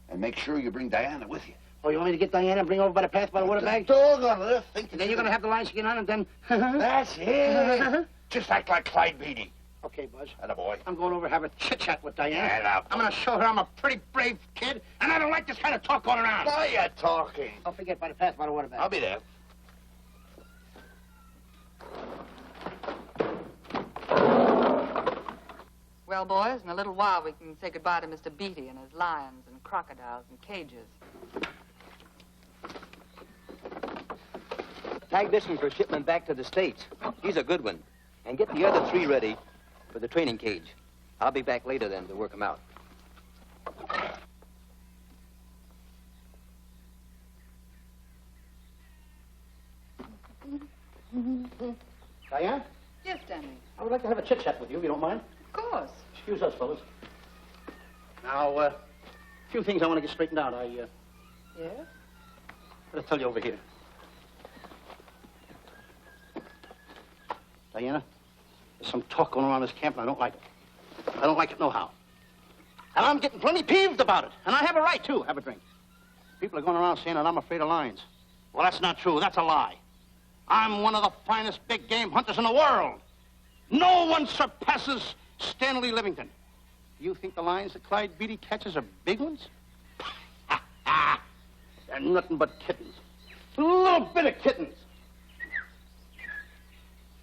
And make sure you bring Diana with you. Oh, you want me to get Diana and bring her over by the path by the water bag? Doggone it. Think And then you're going to have the line skin on and then... That's it. Just act like Clyde Beatty. Okay, Buzz. Attaboy. I'm going over to have a chit-chat with Diana. Get up. I'm going to show her I'm a pretty brave kid, and I don't like this kind of talk going around. Why are you talking? Don't forget by the path by the water bag. I'll be there. Well, boys, in a little while we can say goodbye to Mr. Beatty and his lions and crocodiles and cages. Tag this one for shipment back to the States. He's a good one. And get the other three ready for the training cage. I'll be back later then to work them out. Diana? Yes, Stanley. I would like to have a chit-chat with you, if you don't mind. Of course. Excuse us, fellas. Now, a few things I want to get straightened out. Yes? I'll tell you over here. Diana, there's some talk going around this camp, and I don't like it. I don't like it nohow. And I'm getting plenty peeved about it. And I have a right, too. Have a drink. People are going around saying that I'm afraid of lions. Well, that's not true. That's a lie. I'm one of the finest big game hunters in the world. No one surpasses Stanley Livington. You think the lions that Clyde Beatty catches are big ones? They're nothing but kittens. A little bit of kittens.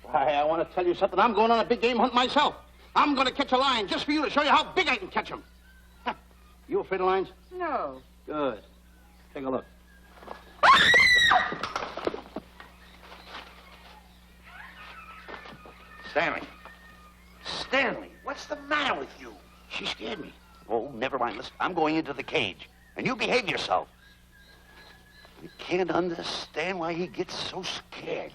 Why, I want to tell you something. I'm going on a big game hunt myself. I'm going to catch a lion just for you to show you how big I can catch him. You afraid of lions? No. Good. Take a look. Stanley. Stanley, what's the matter with you? She scared me. Oh, never mind. Listen, I'm going into the cage, and you behave yourself. I can't understand why he gets so scared.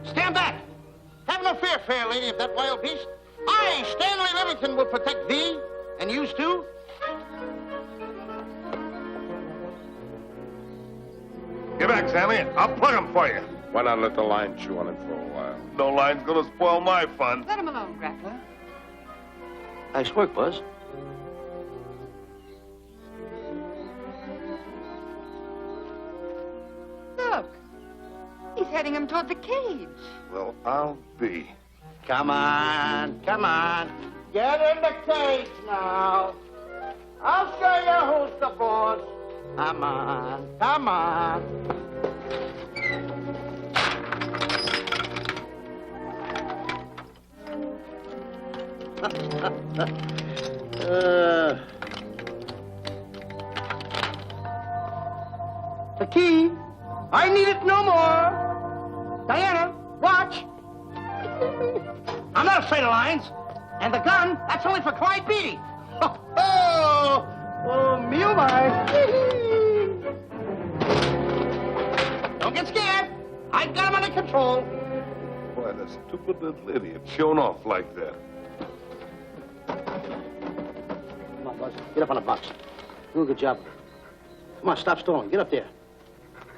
Stand back! Have no fear, fair lady, of that wild beast. I, Stanley Livington, will protect thee and yous too. Get back, Stanley. I'll plug him for you. Why not let the line chew on him for a while? No line's gonna spoil my fun. Let him alone, Grappler. Nice work, Buzz. Look. He's heading him toward the cage. Well, I'll be. Come on, come on. Get in the cage now. I'll show you who's the boss. Come on, come on. The key. I need it no more. Diana, watch. I'm not afraid of lions. And the gun, that's only for Clyde Beatty. Oh, me oh my. Don't get scared. I got him under control. Why, that stupid little idiot showing off like that. Come on, Buzz. Get up on the box. Do a good job. Come on, stop stalling. Get up there.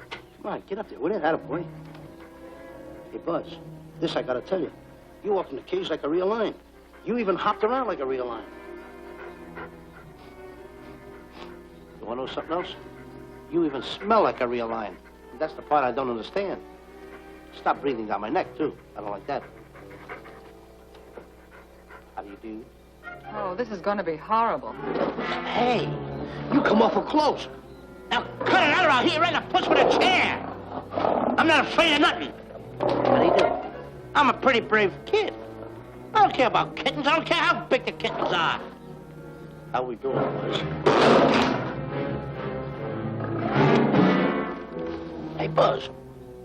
Come on, get up there. With it, attaboy. Hey, Buzz, this I gotta tell you. You walked in the cage like a real lion. You even hopped around like a real lion. You wanna know something else? You even smell like a real lion. That's the part I don't understand. Stop breathing down my neck, too. I don't like that. How do you do? Oh, this is going to be horrible. Hey, you come awful close. Now, cut it out around here right in the puss with a chair. I'm not afraid of nothing. How do you do? I'm a pretty brave kid. I don't care about kittens. I don't care how big the kittens are. How we doing, boys? Hey, Buzz,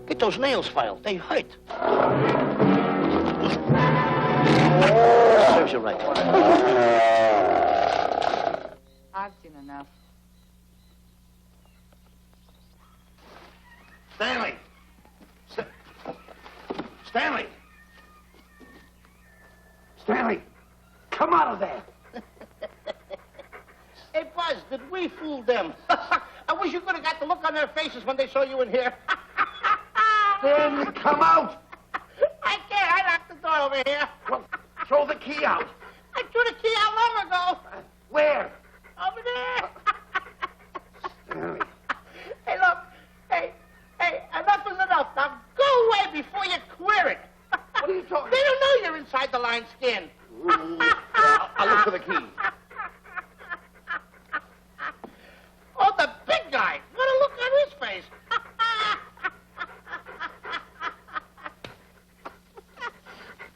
get those nails filed. They hurt. Serves you right. I've seen enough. Stanley! Stanley! Stanley! Come out of there! Hey, Buzz, did we fool them? I wish you could have got the look on their faces when they saw you in here. Stanley, come out! I can't. I locked the door over here. Well, throw the key out. I threw the key out long ago. Where? Over there. Stanley. Hey, look. Hey, enough is enough. Now go away before you queer it. What are you talking They don't know you're inside the lion skin. I'll look for the key. Oh, the big guy. What a look on his face.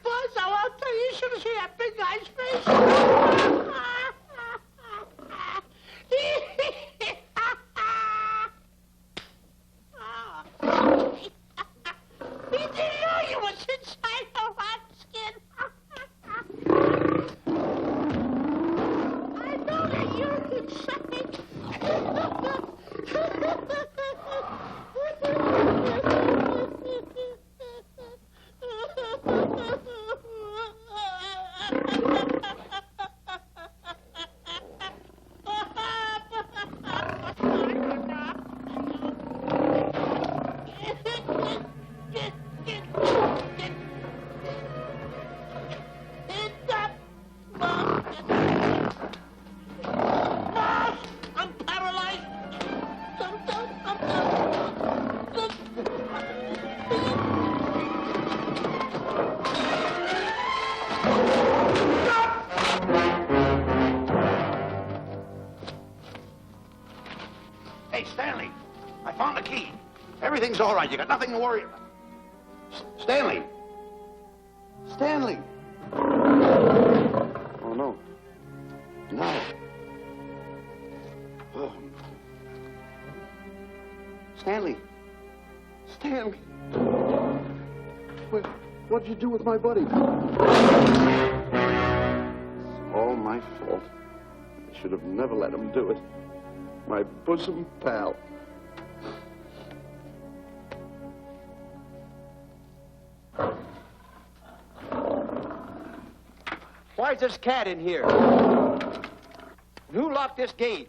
Buzz, I'll tell you, you should have seen that big guy's face. He didn't know you was inside the lion skin. I know that you're inside. I'm paralyzed. Hey, Stanley, I found the key. Everything's all right. You got nothing to worry about. Stanley! Stanley! Oh, no. No. Oh. Stanley! Stanley! What'd you do with my buddy? It's all my fault. I should have never let him do it. My bosom pal. Why's this cat in here? Who locked this gate?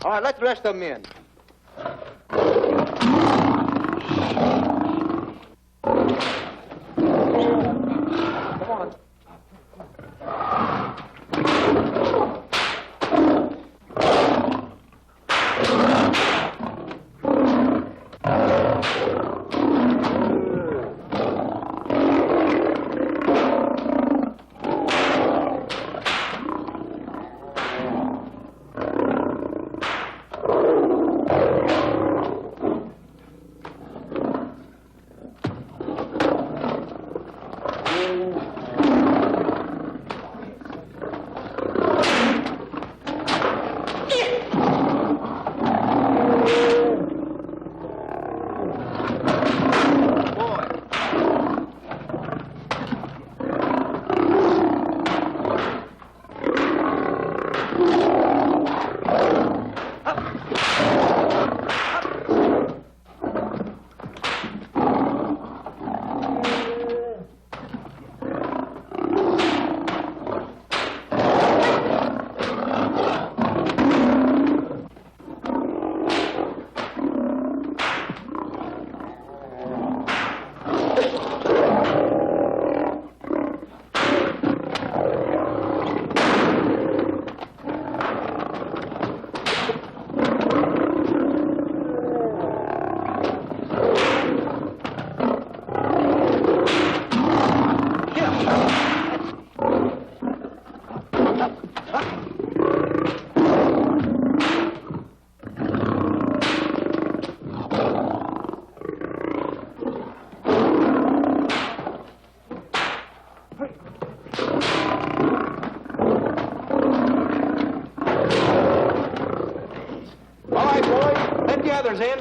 All right, let the rest of them in. Come on. others in.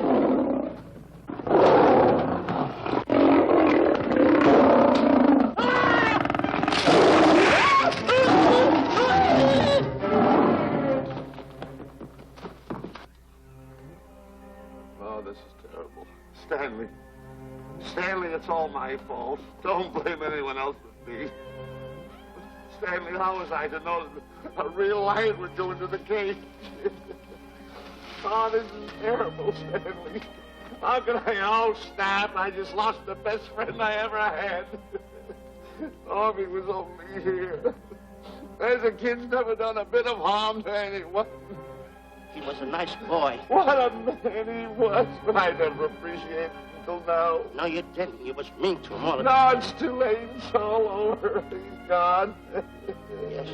Oh, this is terrible. Stanley. Stanley, it's all my fault. Don't blame anyone else but me. Stanley, how was I to know that a real lion would go into the cage? Oh, this is terrible, Stanley. How could I? Oh, snap. I just lost the best friend I ever had. Oh, if he was only here. There's a kid's never done a bit of harm to anyone. He was a nice boy. What a man he was. But I never appreciated it until now. No, you didn't. You was mean to him all the No, time. it's too late. It's all over. He's gone. Yes.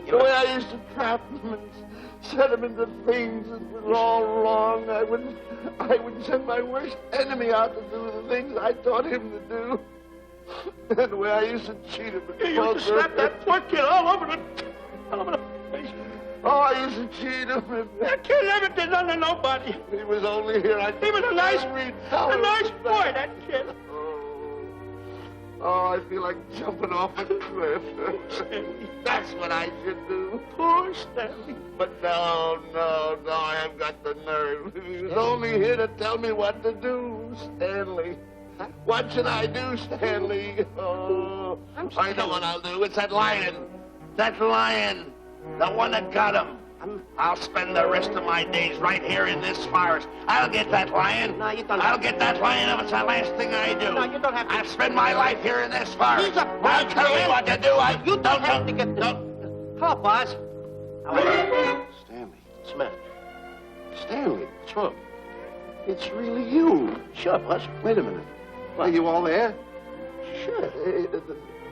The way I used to trap him and set him into things that was all wrong. I would send my worst enemy out to do the things I taught him to do. And the way I used to cheat him. You used to slap that poor kid all over the face. Oh, I used to cheat him. That kid never did nothing to nobody. He was only here. He was a nice boy, that kid. Oh, I feel like jumping off a cliff. That's what I should do. Poor Stanley. But no, I haven't got the nerve. He was only here to tell me what to do, Stanley. Huh? What should I do, Stanley? Oh, I know what I'll do. It's that lion. That lion. The one that got him. I'll spend the rest of my days right here in this forest. I'll get that lion. No, you don't. I'll get that lion if it's the last thing I do. No, you don't have to. I'll spend my life here in this forest. He's a Now tell me what to do. You don't have to get the... Hello, boss. Stanley. Smith. Stanley. What's wrong? It's really you. Sure, boss. Wait a minute. Are you all there? Sure.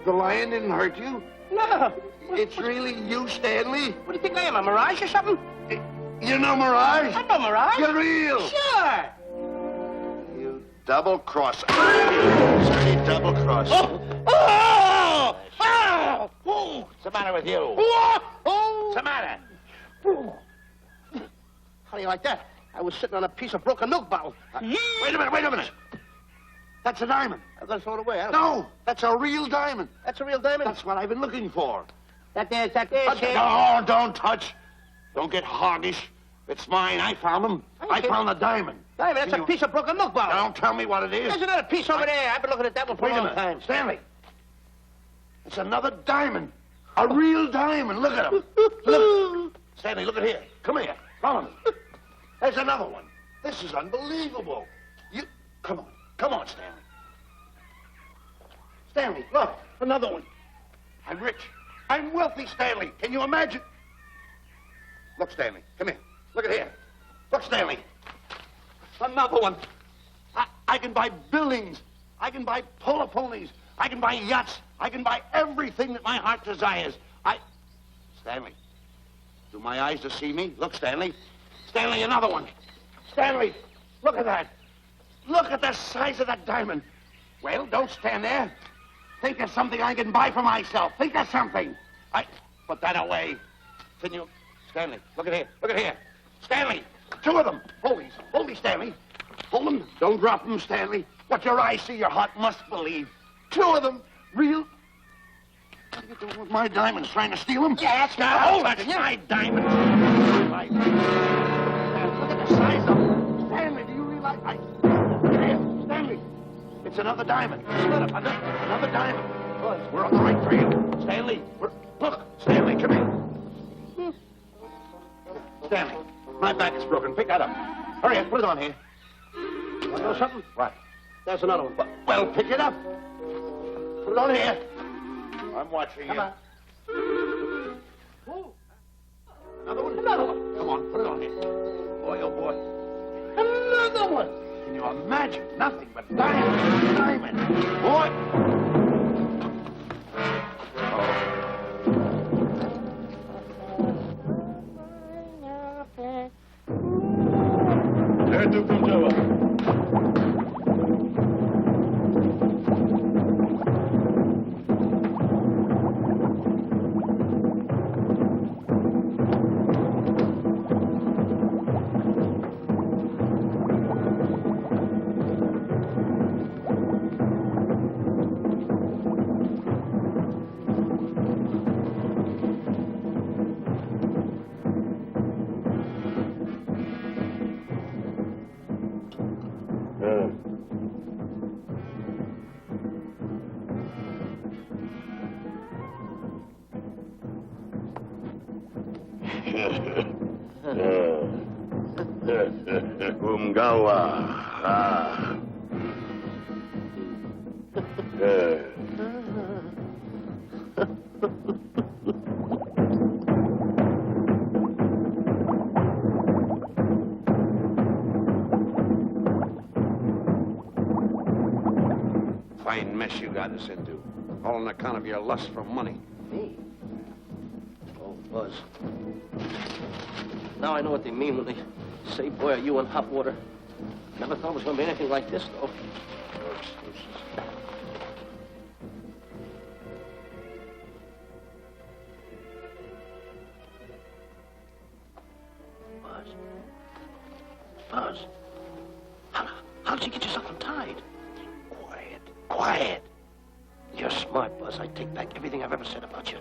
The lion didn't hurt you? No. It's really you, Stanley? What do you think I am, a mirage or something? You know Mirage? I know Mirage. You're real. Sure. You double-crosser. Dirty double-crosser. Oh! What's the matter with you? What's the matter? How do you like that? I was sitting on a piece of broken milk bottle. Wait a minute. That's a diamond. I'm going to throw it away. No, that's a real diamond. That's a real diamond? That's what I've been looking for. That there, No, don't touch. Don't get hoggish. It's mine. I found them. I found the diamond. Diamond, that's a piece of broken milk bottle. Now, don't tell me what it is. There's another piece over there. I've been looking at that one for a long time. Stanley. It's another diamond. A real diamond. Look at him. Look. Stanley, look at here. Come here. Follow me. There's another one. This is unbelievable. Come on. Come on, Stanley. Stanley, look. Another one. I'm rich. I'm wealthy, Stanley. Can you imagine? Look, Stanley. Come here. Look at here. Look, Stanley. Another one. I can buy buildings. I can buy polo ponies. I can buy yachts. I can buy everything that my heart desires. Stanley, do my eyes deceive me? Look, Stanley. Stanley, another one. Stanley, look at that. Look at the size of that diamond. Well, don't stand there. Think of something I can buy for myself. Think of something. Put that away. Can you... Stanley, look at here. Look at here. Stanley, two of them. Hold these. Hold these, Stanley. Hold them. Don't drop them, Stanley. What your eyes see, your heart must believe. Two of them. Real... What are you doing with my diamonds? Trying to steal them? Yes, now. Hold that. My diamonds. Look at the size of them. Stanley, do you realize... Here, Stanley. It's another diamond. Another diamond. We're on the right trail. Stanley, look. Stanley, come here. Stanley, my back is broken. Pick that up. Hurry up. Put it on here. Want to know something? What? There's another one. Well, pick it up. Put it on here. I'm watching you. Come on. Oh. Another one? Another one. Come on, put it on here. Boy, oh boy. Another one. Can you imagine? Nothing but diamond. Diamond. Boy. Esto contaba. Umgawa. Fine mess you got us into. All on account of your lust for money. Me? Oh, Buzz. Now I know what they mean when they say, boy, are you in hot water. Never thought it was going to be anything like this, though. Buzz. How did you get yourself untied? Quiet. You're smart, Buzz. I take back everything I've ever said about you.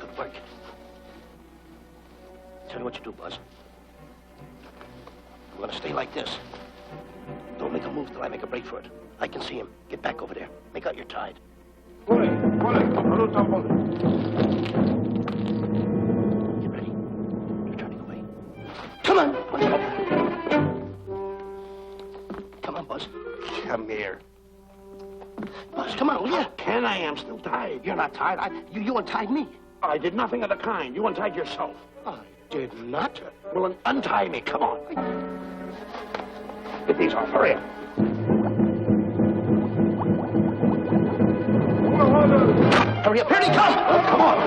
Good work. Tell me what you do, Buzz. I'm gonna stay like this. Don't make a move till I make a break for it. I can see him. Get back over there. Make out you're tied. Get ready. You're turning away. Come on. Come on, Buzz. Come here. Buzz, come on, will you? How can I? I'm still tied. You're not tied. You untied me. I did nothing of the kind. You untied yourself. I did not. Well, then untie me. Come on. Get these off. Hurry up. Hurry up. Here he comes. Oh, come on.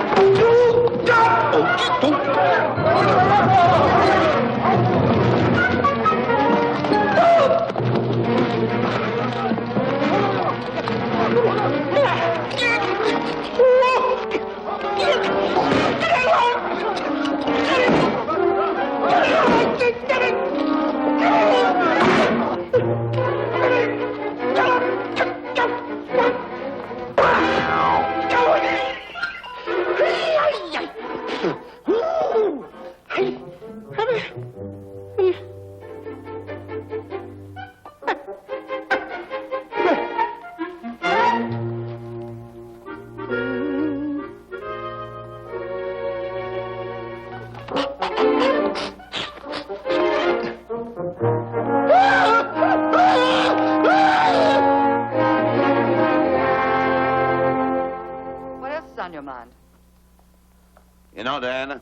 You know, Diana,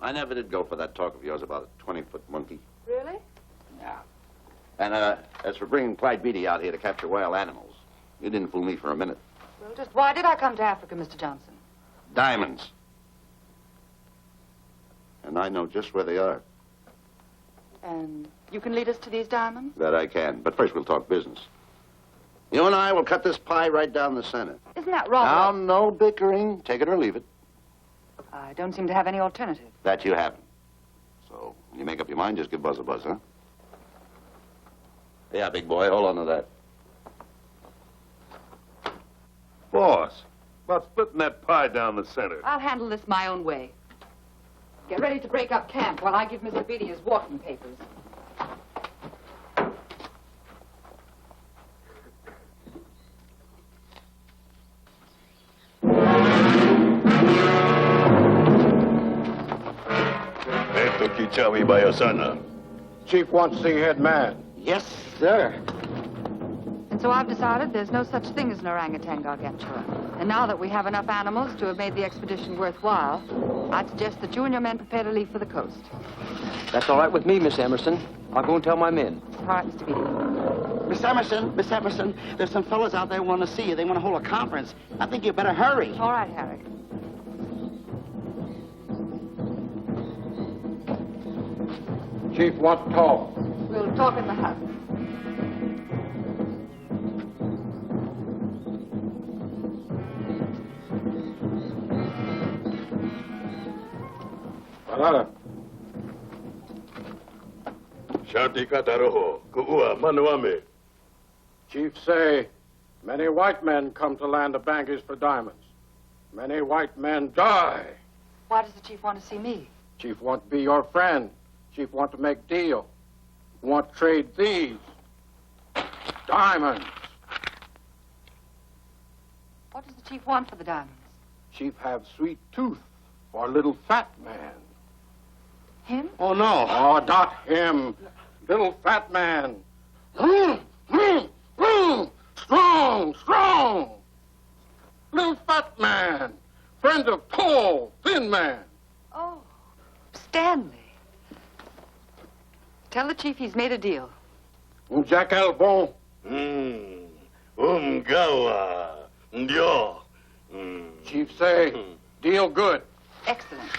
I never did go for that talk of yours about a 20-foot monkey. Really? Yeah. And as for bringing Clyde Beatty out here to capture wild animals, you didn't fool me for a minute. Well, just why did I come to Africa, Mr. Johnson? Diamonds. And I know just where they are. And you can lead us to these diamonds? That I can. But first we'll talk business. You and I will cut this pie right down the center. Isn't that rather... Now, no bickering. Take it or leave it. I don't seem to have any alternative. That you haven't. So, when you make up your mind, just give Buzz a buzz, huh? Yeah, big boy, hold on to that. Boss, about splitting that pie down the center. I'll handle this my own way. Get ready to break up camp while I give Mr. Beatty his walking papers. Chief wants to see head man. Yes, sir. And so I've decided there's no such thing as an orangutan gargantua. And now that we have enough animals to have made the expedition worthwhile, I'd suggest that you and your men prepare to leave for the coast. That's all right with me, Miss Emerson. I'll go and tell my men. All right, Mr. Beatty. Miss Emerson, there's some fellas out there want to see you. They want to hold a conference. I think you better hurry. All right, Harry. Chief wants to talk. We'll talk in the hut. Parada. Chief say, many white men come to land of Bangis for diamonds. Many white men die. Why does the chief want to see me? Chief want to be your friend. Chief want to make deal. Want to trade these. Diamonds. What does the chief want for the diamonds? Chief have sweet tooth for little fat man. Him? Oh, no. Oh, not him. Little fat man. Strong, strong. Little fat man. Friend of tall, thin man. Oh, Stanley. Tell the chief he's made a deal. Jack Albon. Gawa. Ndio. Chief say, deal good. Excellent.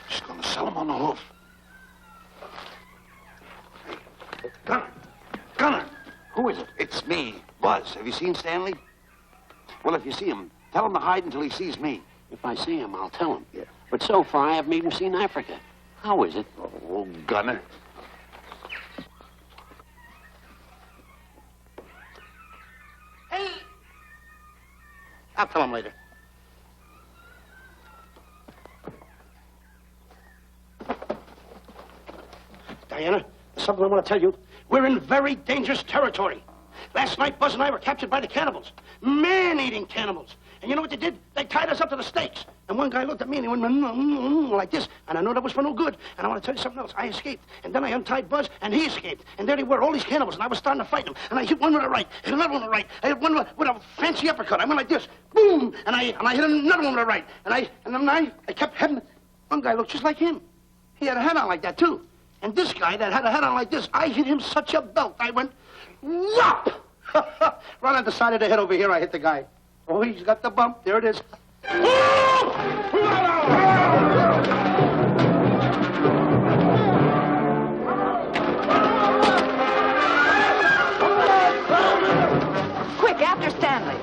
Just gonna sell him on the hoof. Gunner! Who is it? It's me, Buzz. Have you seen Stanley? Well, if you see him, tell him to hide until he sees me. If I see him, I'll tell him. Yeah. But so far, I haven't even seen Africa. How is it? Oh, Gunner. Hey! I'll tell him later. Diana, there's something I want to tell you. We're in very dangerous territory. Last night, Buzz and I were captured by the cannibals. Man-eating cannibals. And you know what they did? They tied us up to the stakes. And one guy looked at me and he went like this. And I know that was for no good. And I want to tell you something else. I escaped. And then I untied Buzz and he escaped. And there they were, all these cannibals. And I was starting to fight them. And I hit one with a right, hit another one with a right. I hit one with a fancy uppercut. I went like this. Boom! And I hit another one with a right. And then I kept hitting. One guy looked just like him. He had a hat on like that, too. And this guy that had a hat on like this, I hit him such a belt. I went, whop! Right on the side of the head over here, I hit the guy. Oh, he's got the bump. There it is. Quick, after Stanley.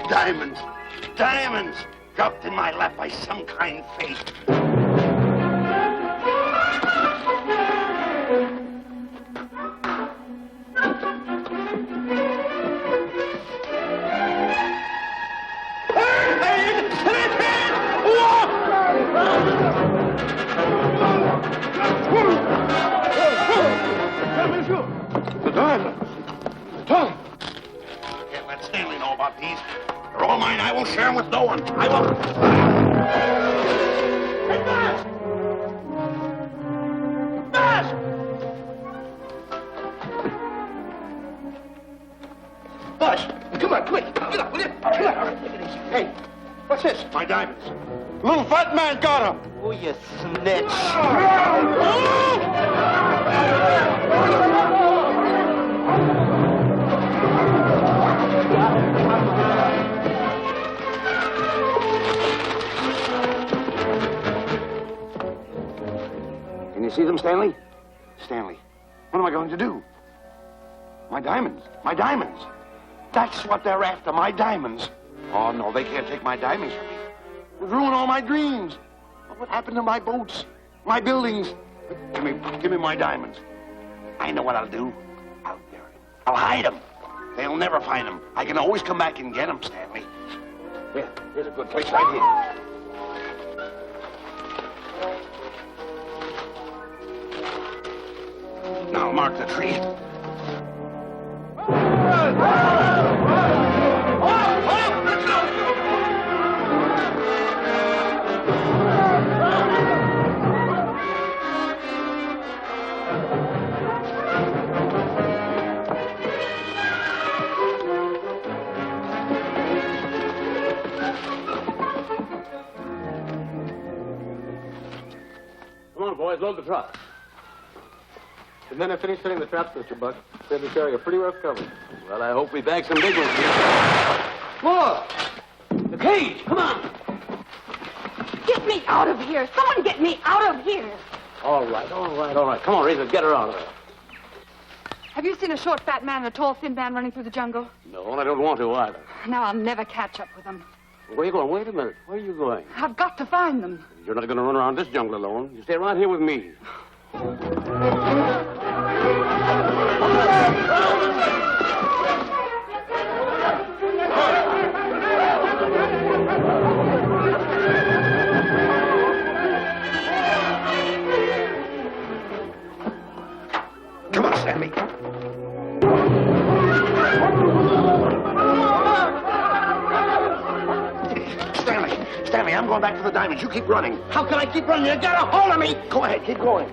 Diamonds. Diamonds. Dropped in my lap by some kind fate. The diamonds. The diamonds. Can't let about these. They're all mine. I won't share them with no one. I won't. Hey, Buzz! Buzz! Buzz, come on, quick. Get up, will you? Come on. Hey, what's this? My diamonds. Little fat man got him. Oh, you snitch. Can you see them, Stanley? Stanley, what am I going to do? My diamonds. My diamonds. That's what they're after, my diamonds. Oh, no, they can't take my diamonds from me. It ruined all my dreams. What happened to my boats? My buildings? Give me my diamonds. I know what I'll do. I'll bury them. I'll hide them. They'll never find them. I can always come back and get them, Stanley. Here, here's a good place right here. Now mark the tree. Come on, boys, load the truck. The men have finished setting the traps, Mr. Buck. They've been carrying a pretty rough cover. Well, I hope we bag some big ones here. Look! The cage! Come on! Get me out of here! Someone get me out of here! All right. Come on, Razor, get her out of there. Have you seen a short, fat man and a tall, thin man running through the jungle? No, and I don't want to either. Now I'll never catch up with them. Where are you going? Wait a minute. Where are you going? I've got to find them. You're not going to run around this jungle alone. You stay right here with me. Come on, Stanley. Stanley, I'm going back for the diamonds. You keep running. How can I keep running? You got a hold of me. Go ahead, keep going.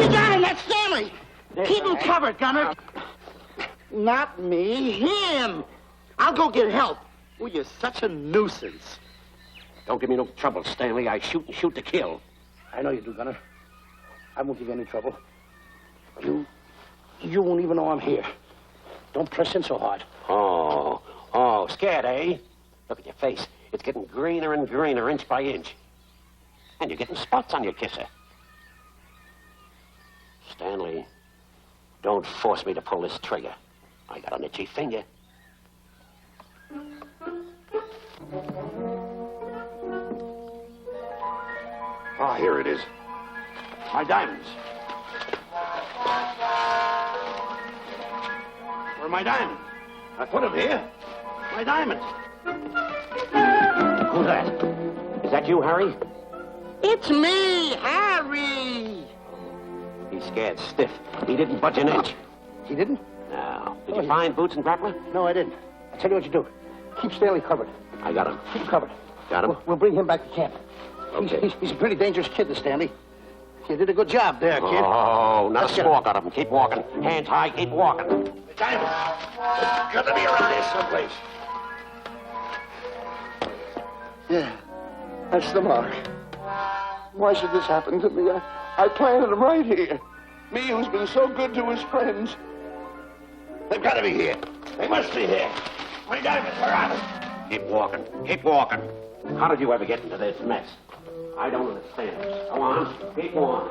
You got him. That's Stanley. Keep him covered, Gunner. Not me, him. I'll go get help. Oh, you're such a nuisance. Don't give me no trouble, Stanley. I shoot and shoot to kill. I know you do, Gunner. I won't give you any trouble. You won't even know I'm here. Don't press in so hard. Oh, scared, eh? Look at your face. It's getting greener and greener, inch by inch. And you're getting spots on your kisser. Stanley, don't force me to pull this trigger. I got an itchy finger. Ah, here it is. My diamonds. Where are my diamonds? I put them here. My diamonds. Who's that? Is that you, Harry? It's me, Harry. He's scared stiff. He didn't budge an inch. He didn't? No. Did you find boots and grappler? No, I didn't. I'll tell you what you do. Keep Stanley covered. I got him. Keep him covered. Got him? We'll bring him back to camp. Okay. He's a pretty dangerous kid, this Stanley. You did a good job there, kid. Oh, not Let's a get squawk out of him. Keep walking. Hands high, keep walking. The diamonds. There's got to be around here someplace. Yeah, that's the mark. Why should this happen to me? I planted them right here. Me who's been so good to his friends. They've got to be here. They must be here. My diamonds are out. Keep walking. Keep walking. How did you ever get into this mess? I don't understand. Go on. Keep going.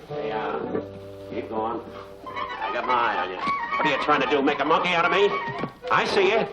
Stay on. Keep going. I got my eye on you. What are you trying to do? Make a monkey out of me? I see you.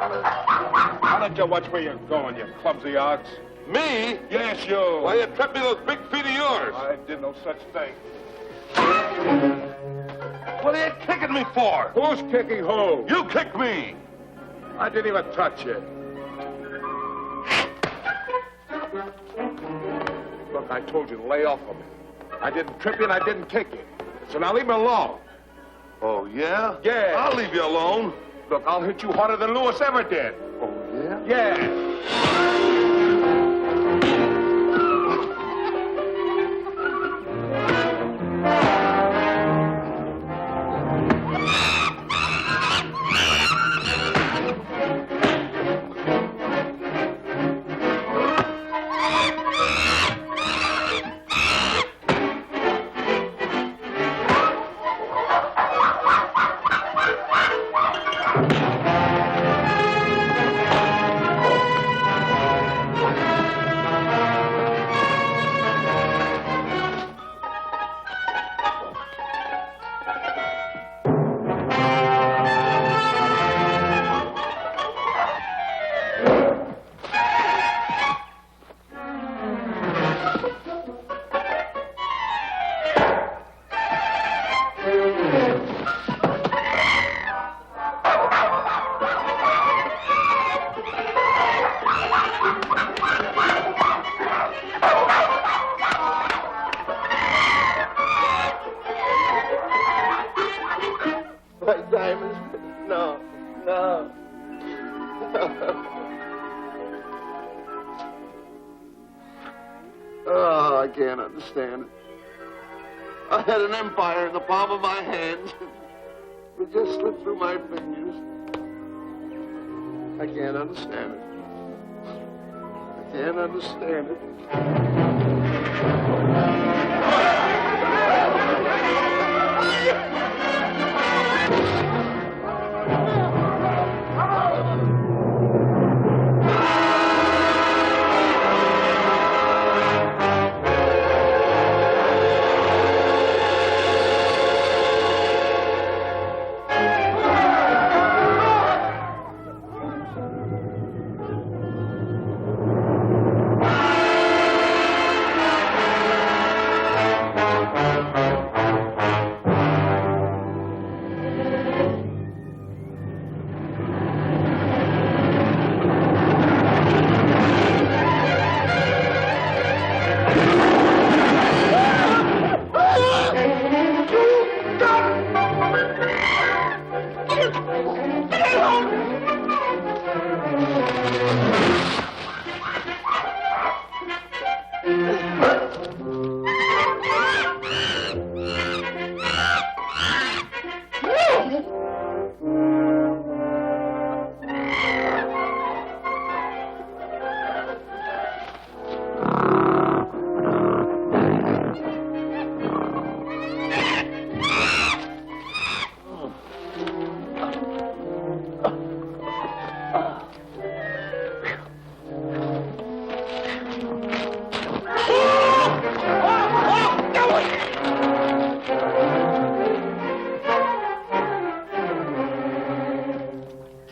Why don't you watch where you're going, you clumsy ox? Me? Yes, you. Why, you tripped me those big feet of yours. I did no such thing. What are you kicking me for? Who's kicking who? You kicked me. I didn't even touch you. Look, I told you to lay off of me. I didn't trip you and I didn't kick you. So now leave me alone. Oh, yeah? Yeah. I'll leave you alone. Look, I'll hit you harder than Lewis ever did. Oh, yeah? Yeah. My diamonds? No, no. Oh, I can't understand it. I had an empire in the palm of my hands. It just slipped through my fingers. I can't understand it. I can't understand it.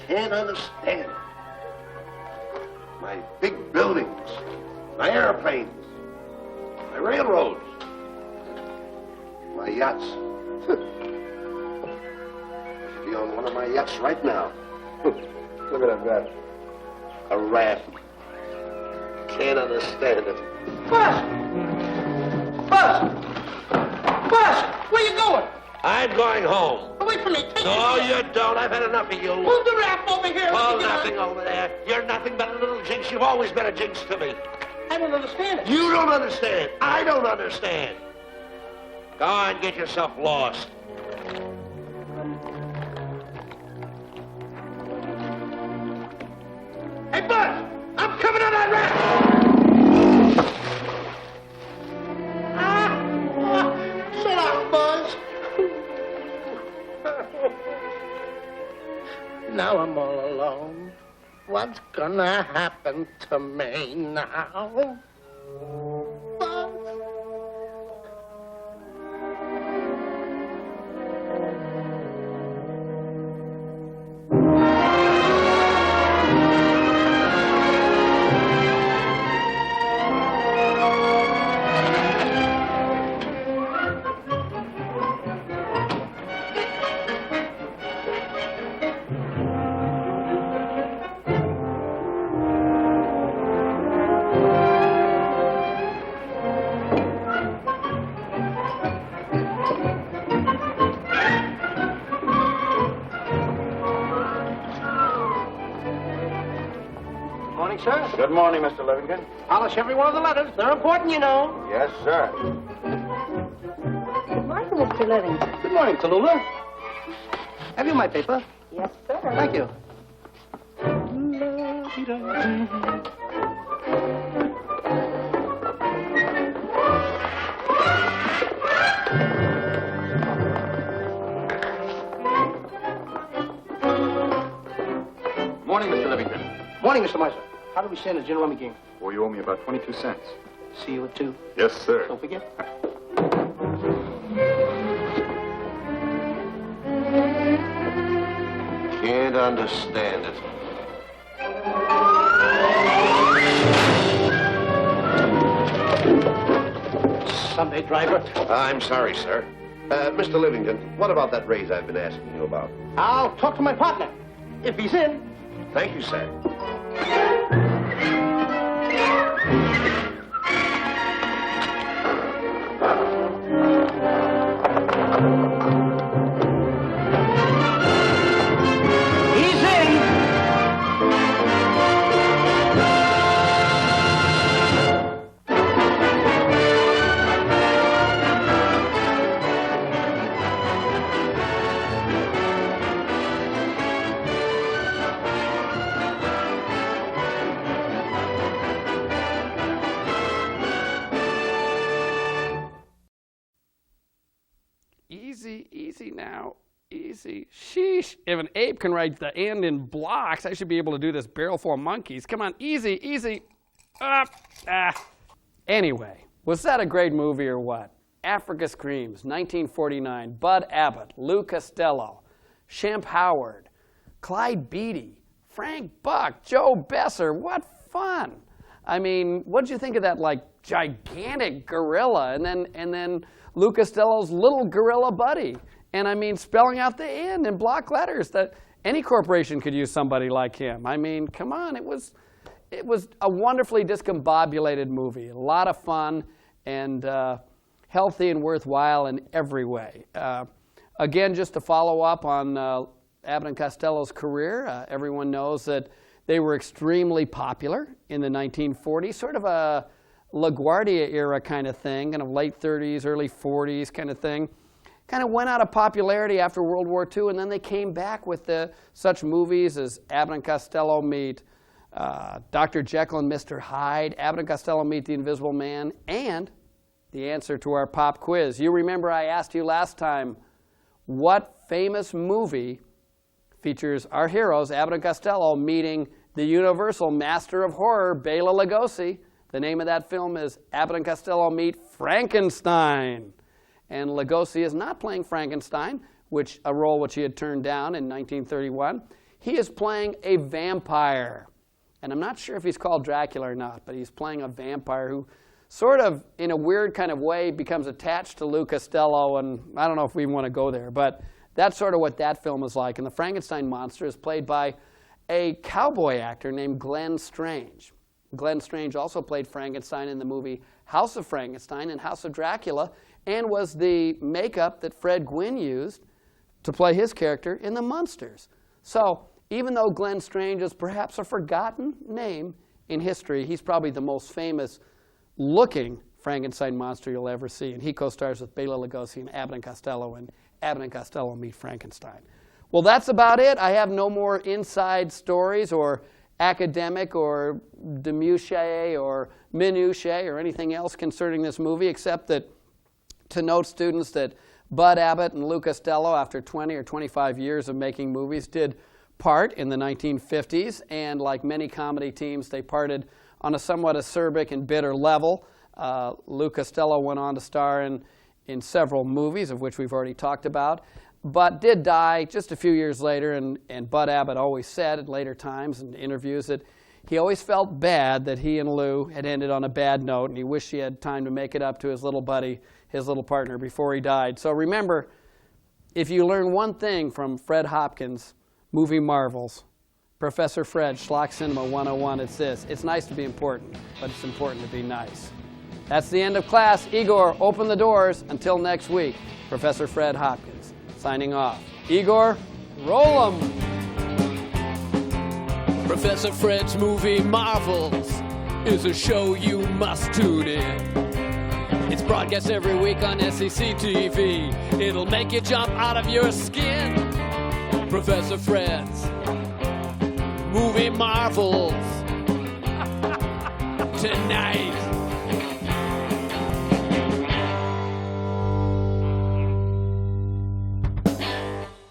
Can't understand. My big buildings, my airplanes, my railroads, my yachts. I should be on one of my yachts right now. Look at that raft. A raft. Can't understand it. Buzz! Buzz! Buzz! Where you going? I'm going home. Wait for me. Take No, me. you don't. I've had enough of you. Move the raft over here. Oh, nothing over there. You're nothing but a little jinx. You've always been a jinx to me. I don't understand it. You don't understand. I don't understand. Go on, get yourself lost. Hey, Buzz! I'm coming on that raft! Shut up, Buzz. Now I'm all alone. What's gonna happen to me now? Buzz? Morning, sir. Good morning, Mr. Livingston. Polish every one of the letters. They're important, you know. Yes, sir. Good morning, Mr. Livingston. Good morning, Tallulah. Have you my paper? Yes, sir. Thank you. Morning, Mr. Livingston. Morning, Mr. Miser. How did we stand at Gin Rummy game? Well, you owe me about 22 cents. See you at 2. Yes, sir. Don't forget. Can't understand it. Sunday driver. I'm sorry, sir. Mr. Livingston, what about that raise I've been asking you about? I'll talk to my partner. If he's in. Thank you, sir. He's in. Easy now. Easy. Sheesh. If an ape can write the end in blocks, I should be able to do this barrel full of monkeys. Come on, easy. Anyway, was that a great movie or what? Africa Screams, 1949. Bud Abbott, Lou Costello, Shemp Howard, Clyde Beatty, Frank Buck, Joe Besser. What fun. I mean, what'd you think of that, like, gigantic gorilla? And then Lou Costello's little gorilla buddy. And I mean, spelling out the end in block letters. That any corporation could use somebody like him. I mean, come on, it was a wonderfully discombobulated movie. A lot of fun and healthy and worthwhile in every way. Again, just to follow up on Abbott and Costello's career, everyone knows that they were extremely popular in the 1940s, sort of a LaGuardia era kind of thing, kind of late 30s, early 40s kind of thing. Kind of went out of popularity after World War II, and then they came back with such movies as Abbott and Costello Meet Dr. Jekyll and Mr. Hyde, Abbott and Costello Meet the Invisible Man, and the answer to our pop quiz. You remember I asked you last time, what famous movie features our heroes, Abbott and Costello, meeting the universal master of horror, Bela Lugosi? The name of that film is Abbott and Costello Meet Frankenstein. And Lugosi is not playing Frankenstein, a role which he had turned down in 1931. He is playing a vampire. And I'm not sure if he's called Dracula or not, but he's playing a vampire who sort of, in a weird kind of way, becomes attached to Lou Costello. And I don't know if we want to go there, but that's sort of what that film is like. And the Frankenstein monster is played by a cowboy actor named Glenn Strange. Glenn Strange also played Frankenstein in the movie House of Frankenstein and House of Dracula, and was the makeup that Fred Gwynne used to play his character in The Munsters. So even though Glenn Strange is perhaps a forgotten name in history, he's probably the most famous looking Frankenstein monster you'll ever see. And he co-stars with Bela Lugosi and Abbott and Costello in Abbott and Costello Meet Frankenstein. Well, that's about it. I have no more inside stories or academic or minutiae or anything else concerning this movie, except that to note, students, that Bud Abbott and Lou Costello, after 20 or 25 years of making movies, did part in the 1950s. And like many comedy teams, they parted on a somewhat acerbic and bitter level. Lou Costello went on to star in several movies, of which we've already talked about, but did die just a few years later. And Bud Abbott always said at later times in interviews that he always felt bad that he and Lou had ended on a bad note, and he wished he had time to make it up to his little buddy, his little partner, before he died. So remember, if you learn one thing from Fred Hopkins' movie marvels, Professor Fred, Schlock Cinema 101, it's this: it's nice to be important, but it's important to be nice. That's the end of class. Igor, open the doors. Until next week, Professor Fred Hopkins, signing off. Igor, roll 'em! Professor Fred's Movie Marvels is a show you must tune in. It's broadcast every week on SCCtv. It'll make you jump out of your skin. Professor Fred's Movie Marvels tonight.